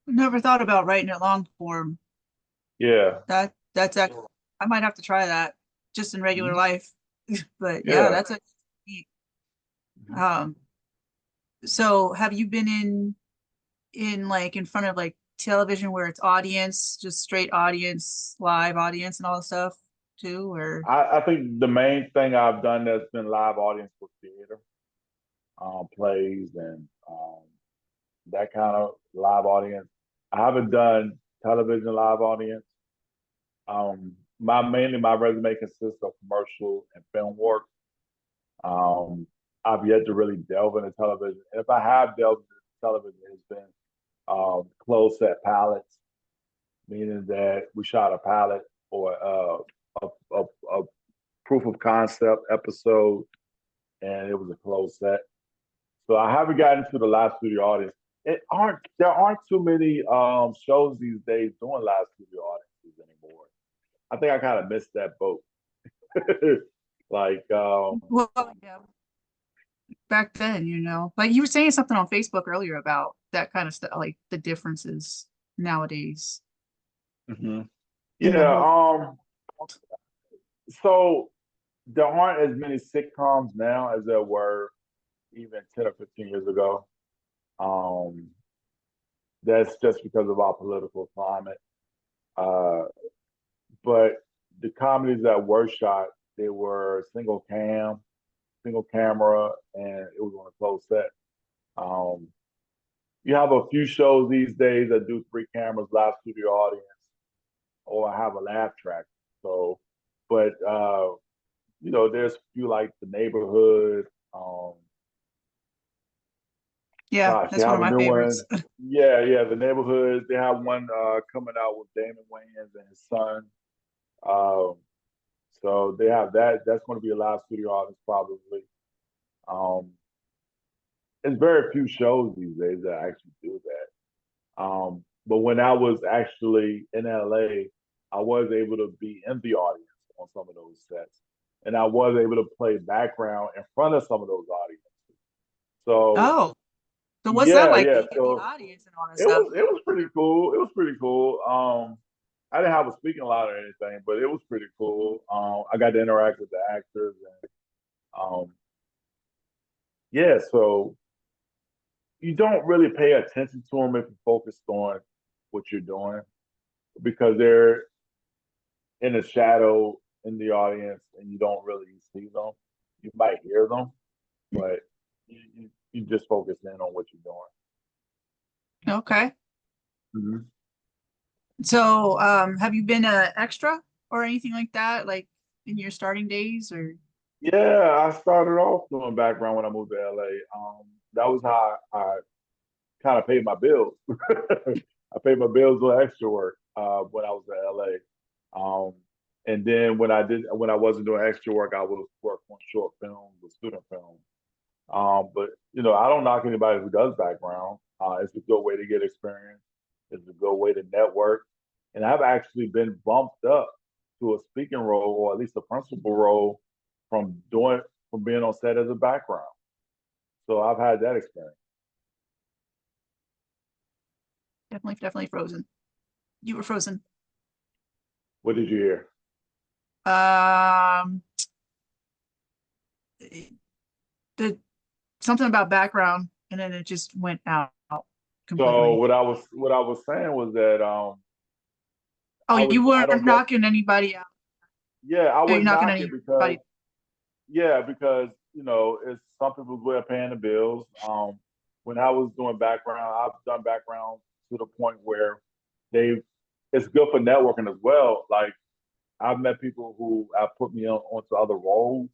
Never thought about writing it long form. Yeah. That's actually, I might have to try that just in regular Mm-hmm. life. But yeah, Yeah. that's a Mm-hmm. um so have you been in like in front of like television where it's audience, just straight audience, live audience and all the stuff too, or I think the main thing I've done that's been live audience with theater, plays and that kind of live audience. I haven't done television live audience. My resume consists of commercial and film work. Um, I've yet to really delve into television. And if I have delved into television, it's been closed set pilots, meaning that we shot a pilot or a proof of concept episode, and it was a closed set. So I haven't gotten to the live studio audience. There aren't too many shows these days doing live studio audiences anymore. I think I kind of missed that boat. like well, yeah, back then, like you were saying something on Facebook earlier about that kind of stuff, like the differences nowadays mhm. in the Yeah, whole world. so there aren't as many sitcoms now as there were even 10 or 15 years ago. Um, that's just because of our political climate. Uh, but the comedies that were shot, they were single camera, and it was on a closed set. Um, you have a few shows these days that do 3 cameras, live studio audience, or have a laugh track. So, but there's a few like The Neighborhood. Um, Yeah, Gosh, they that's one have of a my new favorites. one. Yeah, The Neighborhood. They have one coming out with Damon Wayans and his son. Um, So they have that. That's going to be a live studio audience probably. Um, it's very few shows these days that actually do that. But when I was actually in LA, I was able to be in the audience on some of those sets, and I was able to play background in front of some of those audiences. So Oh, so what's that yeah, like yeah. being in the So audience and all that stuff? it was pretty cool. It was pretty cool. I didn't have a speaking lot or anything, but it was pretty cool. I got to interact with the actors and yeah. So you don't really pay attention to them if you're focused on what you're doing because they're in the shadow in the audience and you don't really see them. You might hear them, but you just focus in on what you're Okay. doing. Hmm. So, have you been a extra or anything like that, like in your starting days or? Yeah, I started off doing background when I moved to LA. That was how I kind of paid my bills. I paid my bills with extra work when I was in LA. And then when I wasn't doing extra work, I would work on short films or student films. But I don't knock anybody who does background. It's a good way to get experience. It's a good way to network. And I've actually been bumped up to a speaking role or at least a principal role from doing from being on set as a background. So I've had that experience. Definitely frozen. You were frozen. What did you hear? Um, the something about background, and then it just went out So completely. what I was saying was that Oh, you I weren't don't go knocking anybody out. yeah, I Oh, you're wouldn't knocking knock it because anybody. yeah, because it's some people's way of paying the bills. When I was doing background, I've done background to the point where they it's good for networking as well. Like I've met people who have put me onto other roles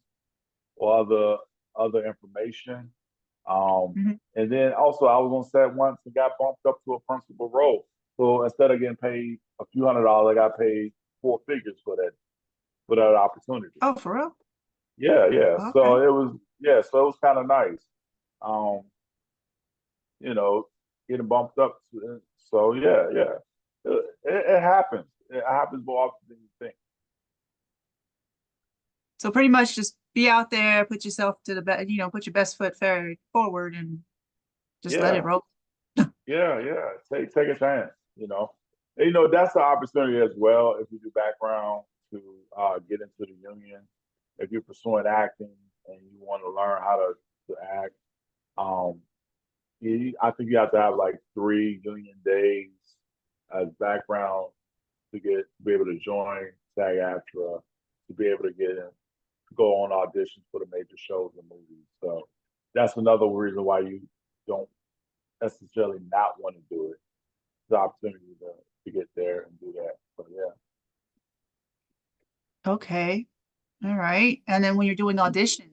or other information. Um, Mhm. and then also I was on set once and got bumped up to a principal role. So instead of getting paid a few $100s, I got paid four figures for that opportunity. Oh, for real? Yeah, yeah. Okay. So it was kind of nice. Um, you know, getting bumped up. So yeah, yeah. It happens. It happens more often than you think. So pretty much just be out there, put yourself to the best, put your best foot forward and just let it Yeah, roll. yeah, yeah. Take a chance. And, that's the opportunity as well. If you do background to get into the union, if you're pursuing acting and you want to learn how to act, um, I think you have to have like 3 union days as background to be able to join SAG-AFTRA, to be able to get in, go on auditions for the major shows and movies. So that's another reason why you don't necessarily not want to do it. The opportunity to get there and do that. So yeah. Okay. All right. And then when you're doing auditions,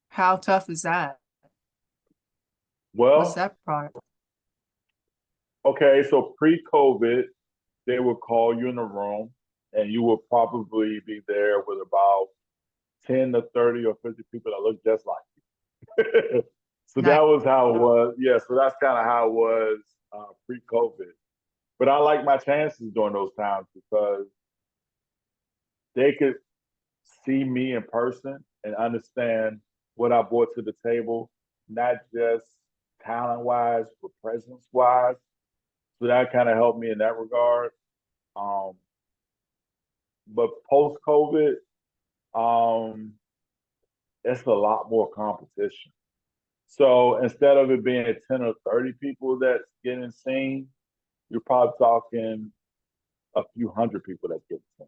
how tough is that? What's Well, that part? okay, so pre-COVID, they would call you in the room and you would probably be there with about 10 to 30 or 50 people that look just like you. So that Nice. was how it was. Yeah, so that's kind of how it was pre-COVID. But I like my chances during those times because they could see me in person and understand what I brought to the table, not just talent wise, but presence wise. So that kind of helped me in that regard. Um, but post COVID, um, it's a lot more competition. So instead of it being 10 or 30 people that's getting seen, you're probably talking a few hundred people that's getting seen.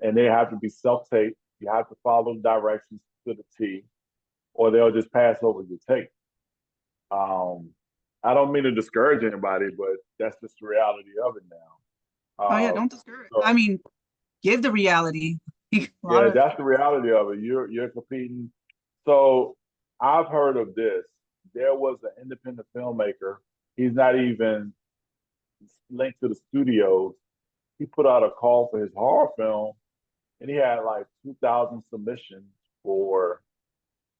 And they have to be self-tape. You have to follow directions to the T, or they'll just pass over your tape. Um, I don't mean to discourage anybody, but that's just the reality of it now. Oh yeah, don't discourage. I So mean, give the reality. A lot yeah, of that's the reality of it. You're competing. So I've heard of this. There was an independent filmmaker. He's not even linked to the studios. He put out a call for his horror film, and he had like 2,000 submissions for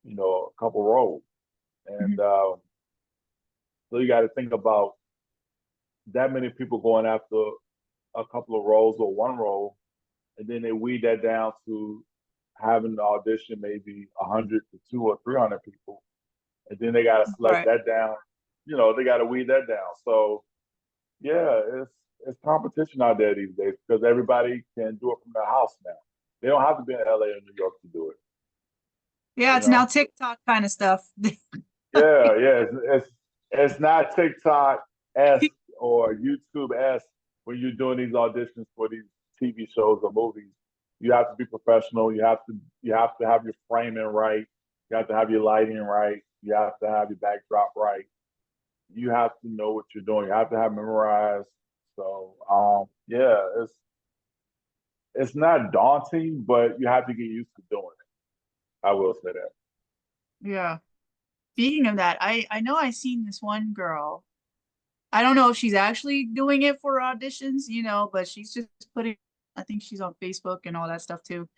a couple roles, and Mhm. so you got to think about that many people going after a couple of roles or one role, and then they weed that down to having the audition maybe 100 to 200 or 300 people, and then they got to select Right. that down. They got to weed that down. So yeah, it's competition out there these days because everybody can do it from their house now. They don't have to be in LA or New York to do it. Yeah, You it's now know? TikTok kind of stuff. Yeah. It's not TikTok esque or YouTube esque when you're doing these auditions for these TV shows or movies. You have to be professional. You have to have your framing right. You have to have your lighting right. You have to have your backdrop right. You have to know what you're doing. You have to have memorized. So yeah, it's not daunting, but you have to get used to doing it. I will say that. Yeah. Speaking of that, I know I seen this one girl. I don't know if she's actually doing it for auditions, but she's just putting, I think she's on Facebook and all that stuff too.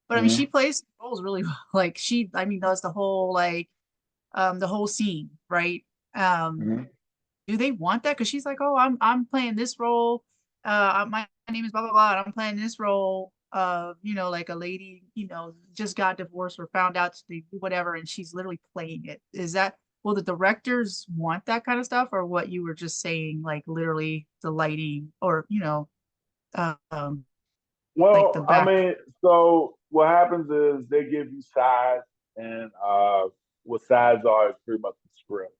But I mean, she Mm-hmm. plays roles really well. Like I mean, does the whole the whole scene, right? Um, Mm-hmm. do they want that? Because she's like, oh, I'm playing this role. My name is blah blah blah, and I'm playing this role. Like a lady, just got divorced or found out to be whatever, and she's literally playing it. Is that will the directors want that kind of stuff, or what you were just saying, like literally the lighting, or um, like the Well, I back? mean, so what happens is they give you sides, and what sides are is pretty much the script,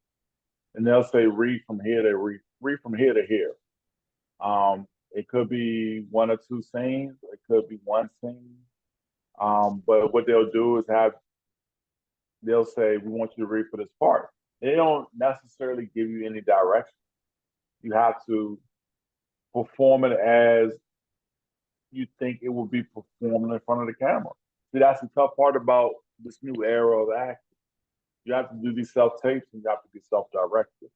and they'll say read from here to read from here to here. It could be one or two scenes, it could be one scene. But what they'll do is they'll say we want you to read for this part. They don't necessarily give you any direction. You have to perform it as you think it will be performed in front of the camera. See, that's the tough part about this new era of acting. You have to do these self tapes and you have to be self directed.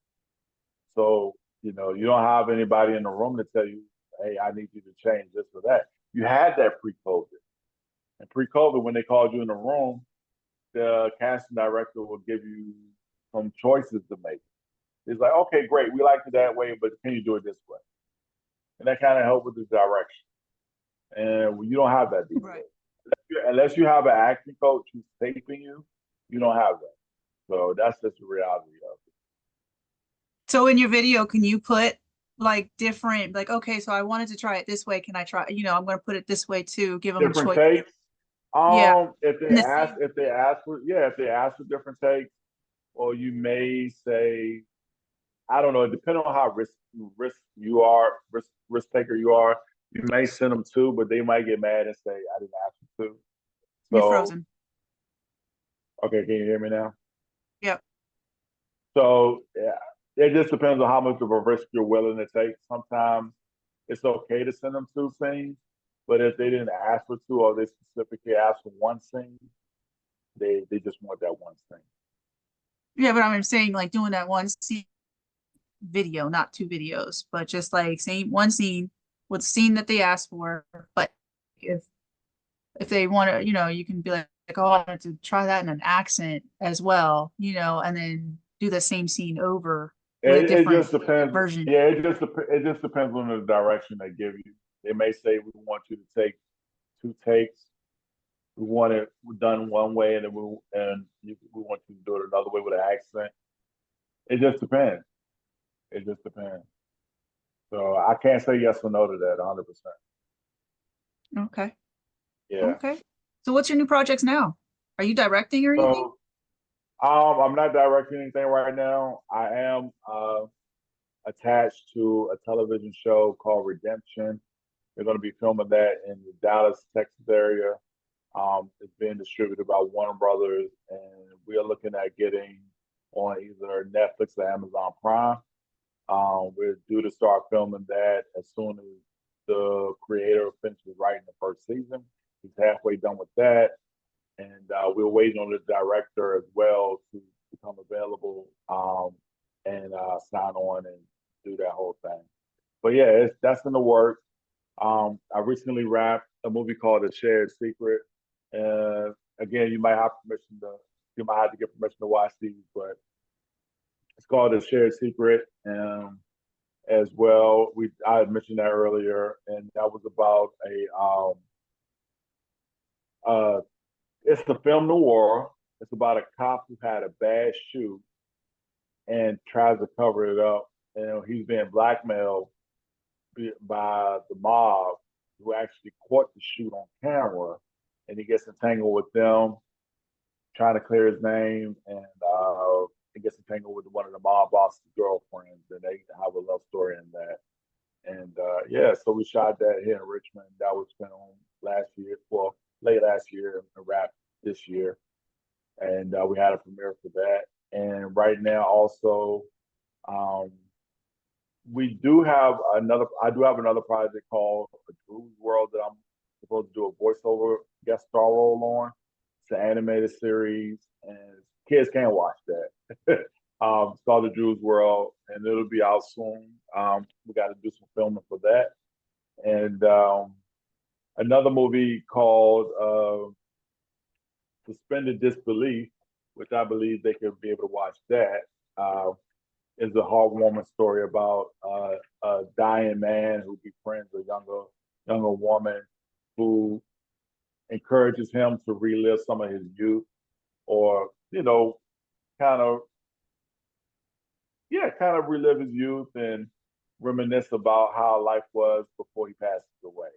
So, you don't have anybody in the room to tell you, hey, I need you to change this or that. You had that pre COVID. And pre COVID, when they called you in the room, the casting director will give you some choices to make. It's like, okay, great, we like it that way, but can you do it this way? And that kind of helped with the direction. And you don't have that these Right. days. Unless you have an acting coach who's taping you, you don't have that. So that's just the reality of it. So in your video, can you put like different, like, okay, so I wanted to try it this way. Can I try, I'm going to put it this way too, give them a Different choice. takes. Yeah. If they In the ask, same. if they ask for different takes, or you may say, I don't know, depending on how risk you are, risk taker you are, you may send them two, but they might get mad and say, I didn't ask you to. You're So, frozen. okay, can you hear me now? Yep. So, yeah, it just depends on how much of a risk you're willing to take. Sometimes it's okay to send them two scenes, but if they didn't ask for two or they specifically asked for one scene, they just want that one scene. Yeah, but I'm saying like doing that one scene video, not two videos, but just like same one scene with the scene that they asked for. But if if they want to, you can be like, oh, I wanted to try that in an accent as well, and then do the same scene over with a It different just depends. version. Yeah, it just depends on the direction they give you. They may say we want you to take two takes. We want it done one way, and then we want you to do it another way with an accent. It just depends. It just depends. So I can't say yes or no to that 100%. Okay. Yeah. Okay. So what's your new projects now? Are you directing or anything? So I'm not directing anything right now. I am attached to a television show called Redemption. They're going to be filming that in the Dallas, Texas area. It's being distributed by Warner Brothers, and we are looking at getting on either Netflix or Amazon Prime. We're due to start filming that as soon as the creator finishes writing the first season. He's halfway done with that, and we're waiting on the director as well to become available and sign on and do that whole thing. But yeah, that's in the works. I recently wrapped a movie called A Shared Secret. And again, you might have to get permission to watch these, but it's called A Shared Secret. As well, I had mentioned that earlier, and that was about uh, it's the film noir. It's about a cop who had a bad shoot and tries to cover it up. And he's being blackmailed by the mob who actually caught the shoot on camera, and he gets entangled with them, trying to clear his name, and he gets entangled with one of the mob boss's girlfriends, and they have a love story in that. And yeah, so we shot that here in Richmond. That was filmed last year, well, late last year, and wrapped this year. And we had a premiere for that. And right now, also, um, I do have another project called A Drew's World that I'm supposed to do a voiceover guest star role on. It's an animated series, and kids can watch that. It's called The Drew's World, and it'll be out soon. We got to do some filming for that. And another movie called Suspended Disbelief, which I believe they could be able to watch that. Is a heartwarming story about a dying man who befriends a younger woman who encourages him to relive some of his youth, or kind of kind of relive his youth and reminisce about how life was before he passes away.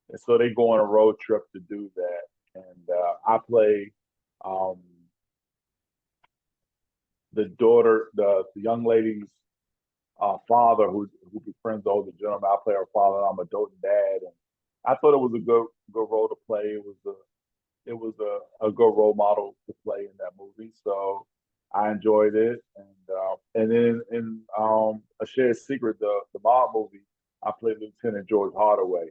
And so they go on a road trip to do that. And I play um, the daughter, the young lady's father who befriends the older gentleman. I play her father. I'm a doting dad, and I thought it was a good role to play. It was a good role model to play in that movie. So I enjoyed it, and then in A Shared Secret, the mob movie, I played Lieutenant George Hardaway.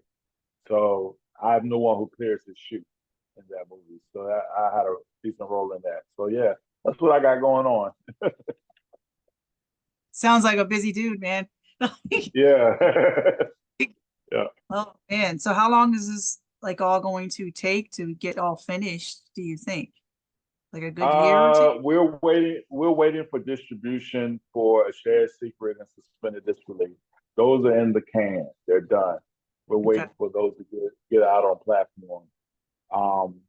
So I'm the one who clears his chute in that movie. So I had a decent role in that. So yeah, that's what I got going on. Sounds like a busy dude, man. Yeah. Yeah. Oh man. So how long is this like all going to take to get all finished, do you think? Like a good year or two? We're waiting for distribution for A Shared Secret and Suspended Disbelief. Those are in the can. They're done. We're Okay. waiting for those to get out on platform. Um,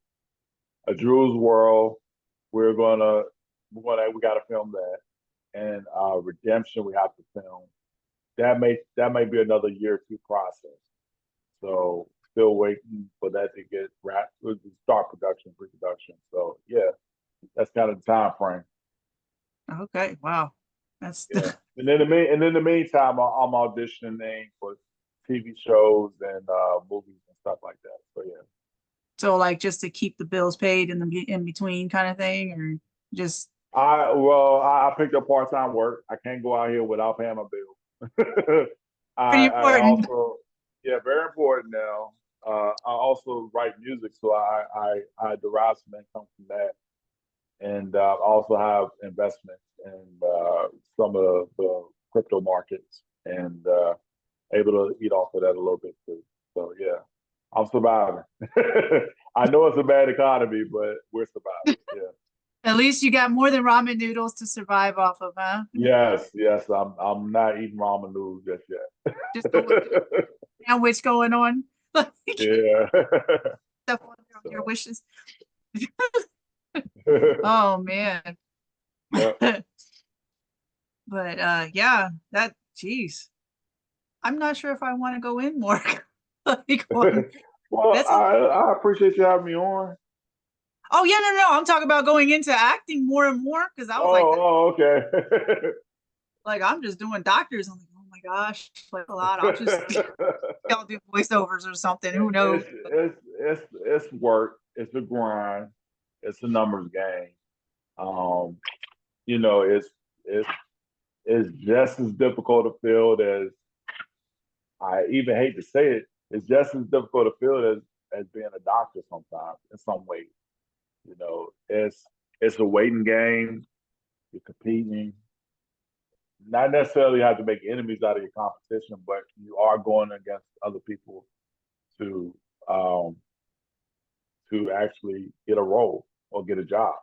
A Drew's World, we gotta film that. And Redemption we have to film. That may be another year or two process. So still waiting for that to get wrapped, start production, pre-production. So yeah, that's kind of the time frame. Okay. Wow. That's Yeah, and in the meantime, I'm auditioning for TV shows and movies and stuff like that. So yeah, so like just to keep the bills paid in in between kind of thing, or just I picked up part time work. I can't go out here without paying my bills. pretty I important. also, yeah, very important now. I also write music, so I derive some income from that, and I also have investments in some of the crypto markets, and able to eat off of that a little bit too. So yeah, I'm surviving. I know it's a bad economy, but we're surviving. Yeah. At least you got more than ramen noodles to survive off of, huh? Yes, yes. I'm not eating ramen noodles just yet. Just a sandwich going on. Like Yeah. stuff on your So, wishes. Oh man. yeah. But yeah, that geez. I'm not sure if I want to go in more. Like on Well, that's a lot. I appreciate you having me on. Oh yeah, no, no. I'm talking about going into acting more and more because I was like, Okay. like I'm just doing doctors. I'm like, oh my gosh, like a lot. I'll just I'll do voiceovers or something. Who knows? It's work. It's a grind. It's a numbers game. Um, it's it's just as difficult a field as I even hate to say it. It's just as difficult a field as being a doctor sometimes in some ways. It's a waiting game. You're competing. Not necessarily have to make enemies out of your competition, but you are going against other people to um, to actually get a role or get a job.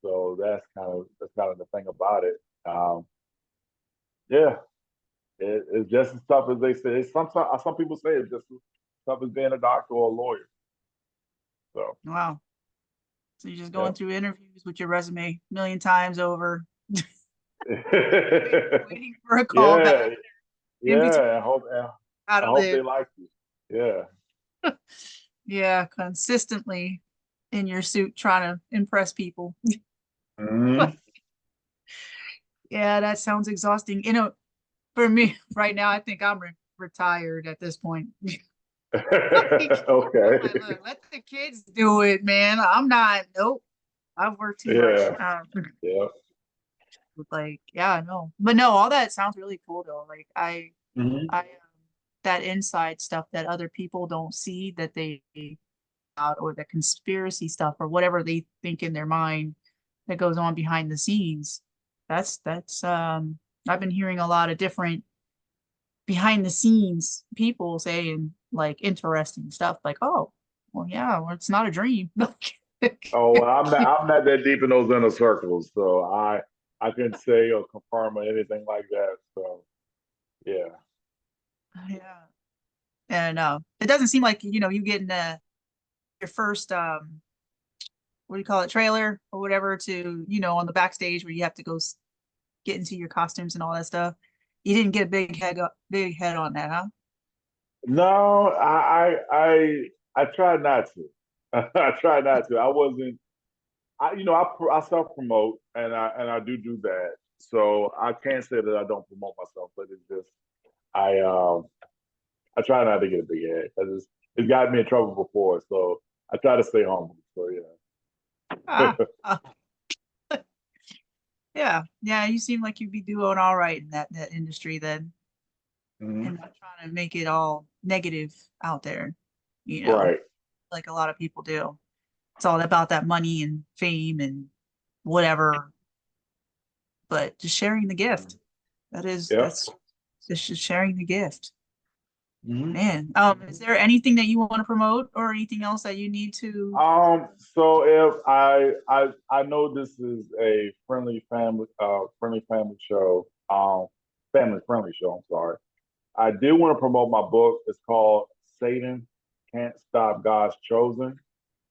So that's kind of the thing about it. Yeah, it's just as tough as they say. It's some people say it's just as tough as being a doctor or a lawyer. So Wow. So you're just yeah. going through interviews with your resume a million times over, waiting for a call Yeah, back in yeah. between. How I to hope live. they like you. Yeah. Yeah, consistently in your suit trying to impress people. Hmm. Yeah, that sounds exhausting. You know, for me right now, I think I'm retired at this point. Like, I'm Okay. like, look, let the kids do it, man. I'm not, nope. I've worked too much. Yeah. Yeah. Like, yeah, no, but no, all that sounds really cool though. Like, Hmm. that inside stuff that other people don't see that they out, or the conspiracy stuff or whatever they think in their mind that goes on behind the scenes. That's I've been hearing a lot of different behind the scenes people saying like interesting stuff like, oh, well, yeah, well, it's not a dream. Oh, well, I'm not that deep in those inner circles, so I couldn't say or confirm or anything like that. So yeah. Yeah. And it doesn't seem like, you getting your first what do you call it, trailer or whatever to, on the backstage where you have to go get into your costumes and all that stuff. You didn't get a big head on that, huh? No, I tried not to. I tried not to. I wasn't. I self promote and I do that. So I can't say that I don't promote myself, but it's just I I try not to get a big head because it's got me in trouble before. So I try to stay humble. So Ah, yeah. yeah, yeah. You seem like you'd be doing all right in that industry then, Hmm. and not trying to make it all negative out there. You know, Right. like a lot of people do. It's all about that money and fame and whatever, but just sharing the gift. Yeah. That's just sharing the gift. Hmm. Man, is there anything that you want to promote or anything else that you need to? So if I know this is a friendly family show, family friendly show, I'm sorry. I did want to promote my book. It's called Satan Can't Stop God's Chosen.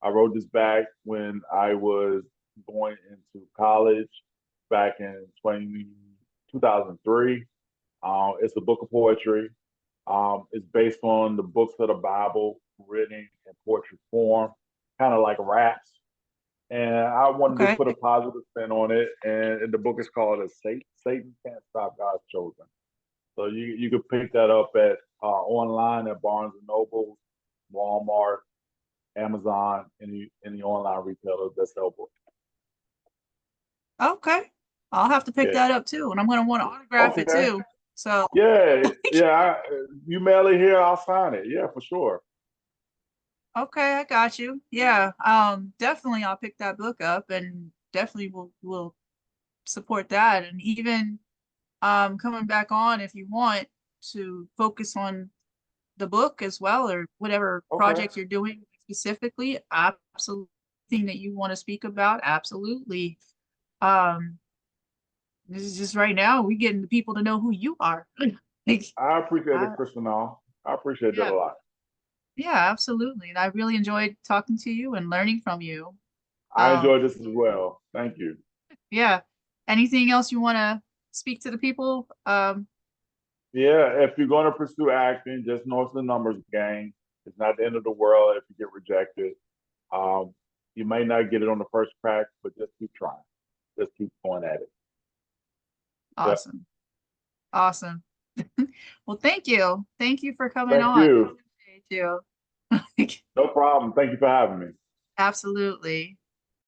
I wrote this back when I was going into college back in 2003. It's a book of poetry. It's based on the books of the Bible written in poetry form, kind of like raps. And I wanted to Okay. put a positive spin on it. And the book is called Satan Can't Stop God's Chosen. So you could pick that up at online at Barnes and Noble, Walmart, Amazon, any online retailers that sell books. Okay. I'll have to pick Yeah. that up too, and I'm gonna want to autograph it Okay. too. So, Yeah. Yeah. You mail it here, I'll sign it. Yeah, for sure. okay, I got you. Yeah. Definitely I'll pick that book up and definitely will support that. And even coming back on if you want to focus on the book as well, or whatever Okay. project you're doing specifically, absolutely thing that you want to speak about, absolutely. Um, this is just right now we getting the people to know who you are. Like, I appreciate it, I, Kristen. I appreciate that yeah, a lot. yeah, absolutely. And I really enjoyed talking to you and learning from you. I Um, enjoyed this as well. Thank you. yeah. Anything else you want to speak to the people? Yeah, if you're going to pursue acting, just know it's a numbers game. It's not the end of the world if you get rejected. Um, you may not get it on the first crack, but just keep trying. Just keep going at it. Yep. Awesome. Awesome. Well, thank you. Thank you for coming Thank on. you. Appreciate you. No problem. Thank you for having me. Absolutely.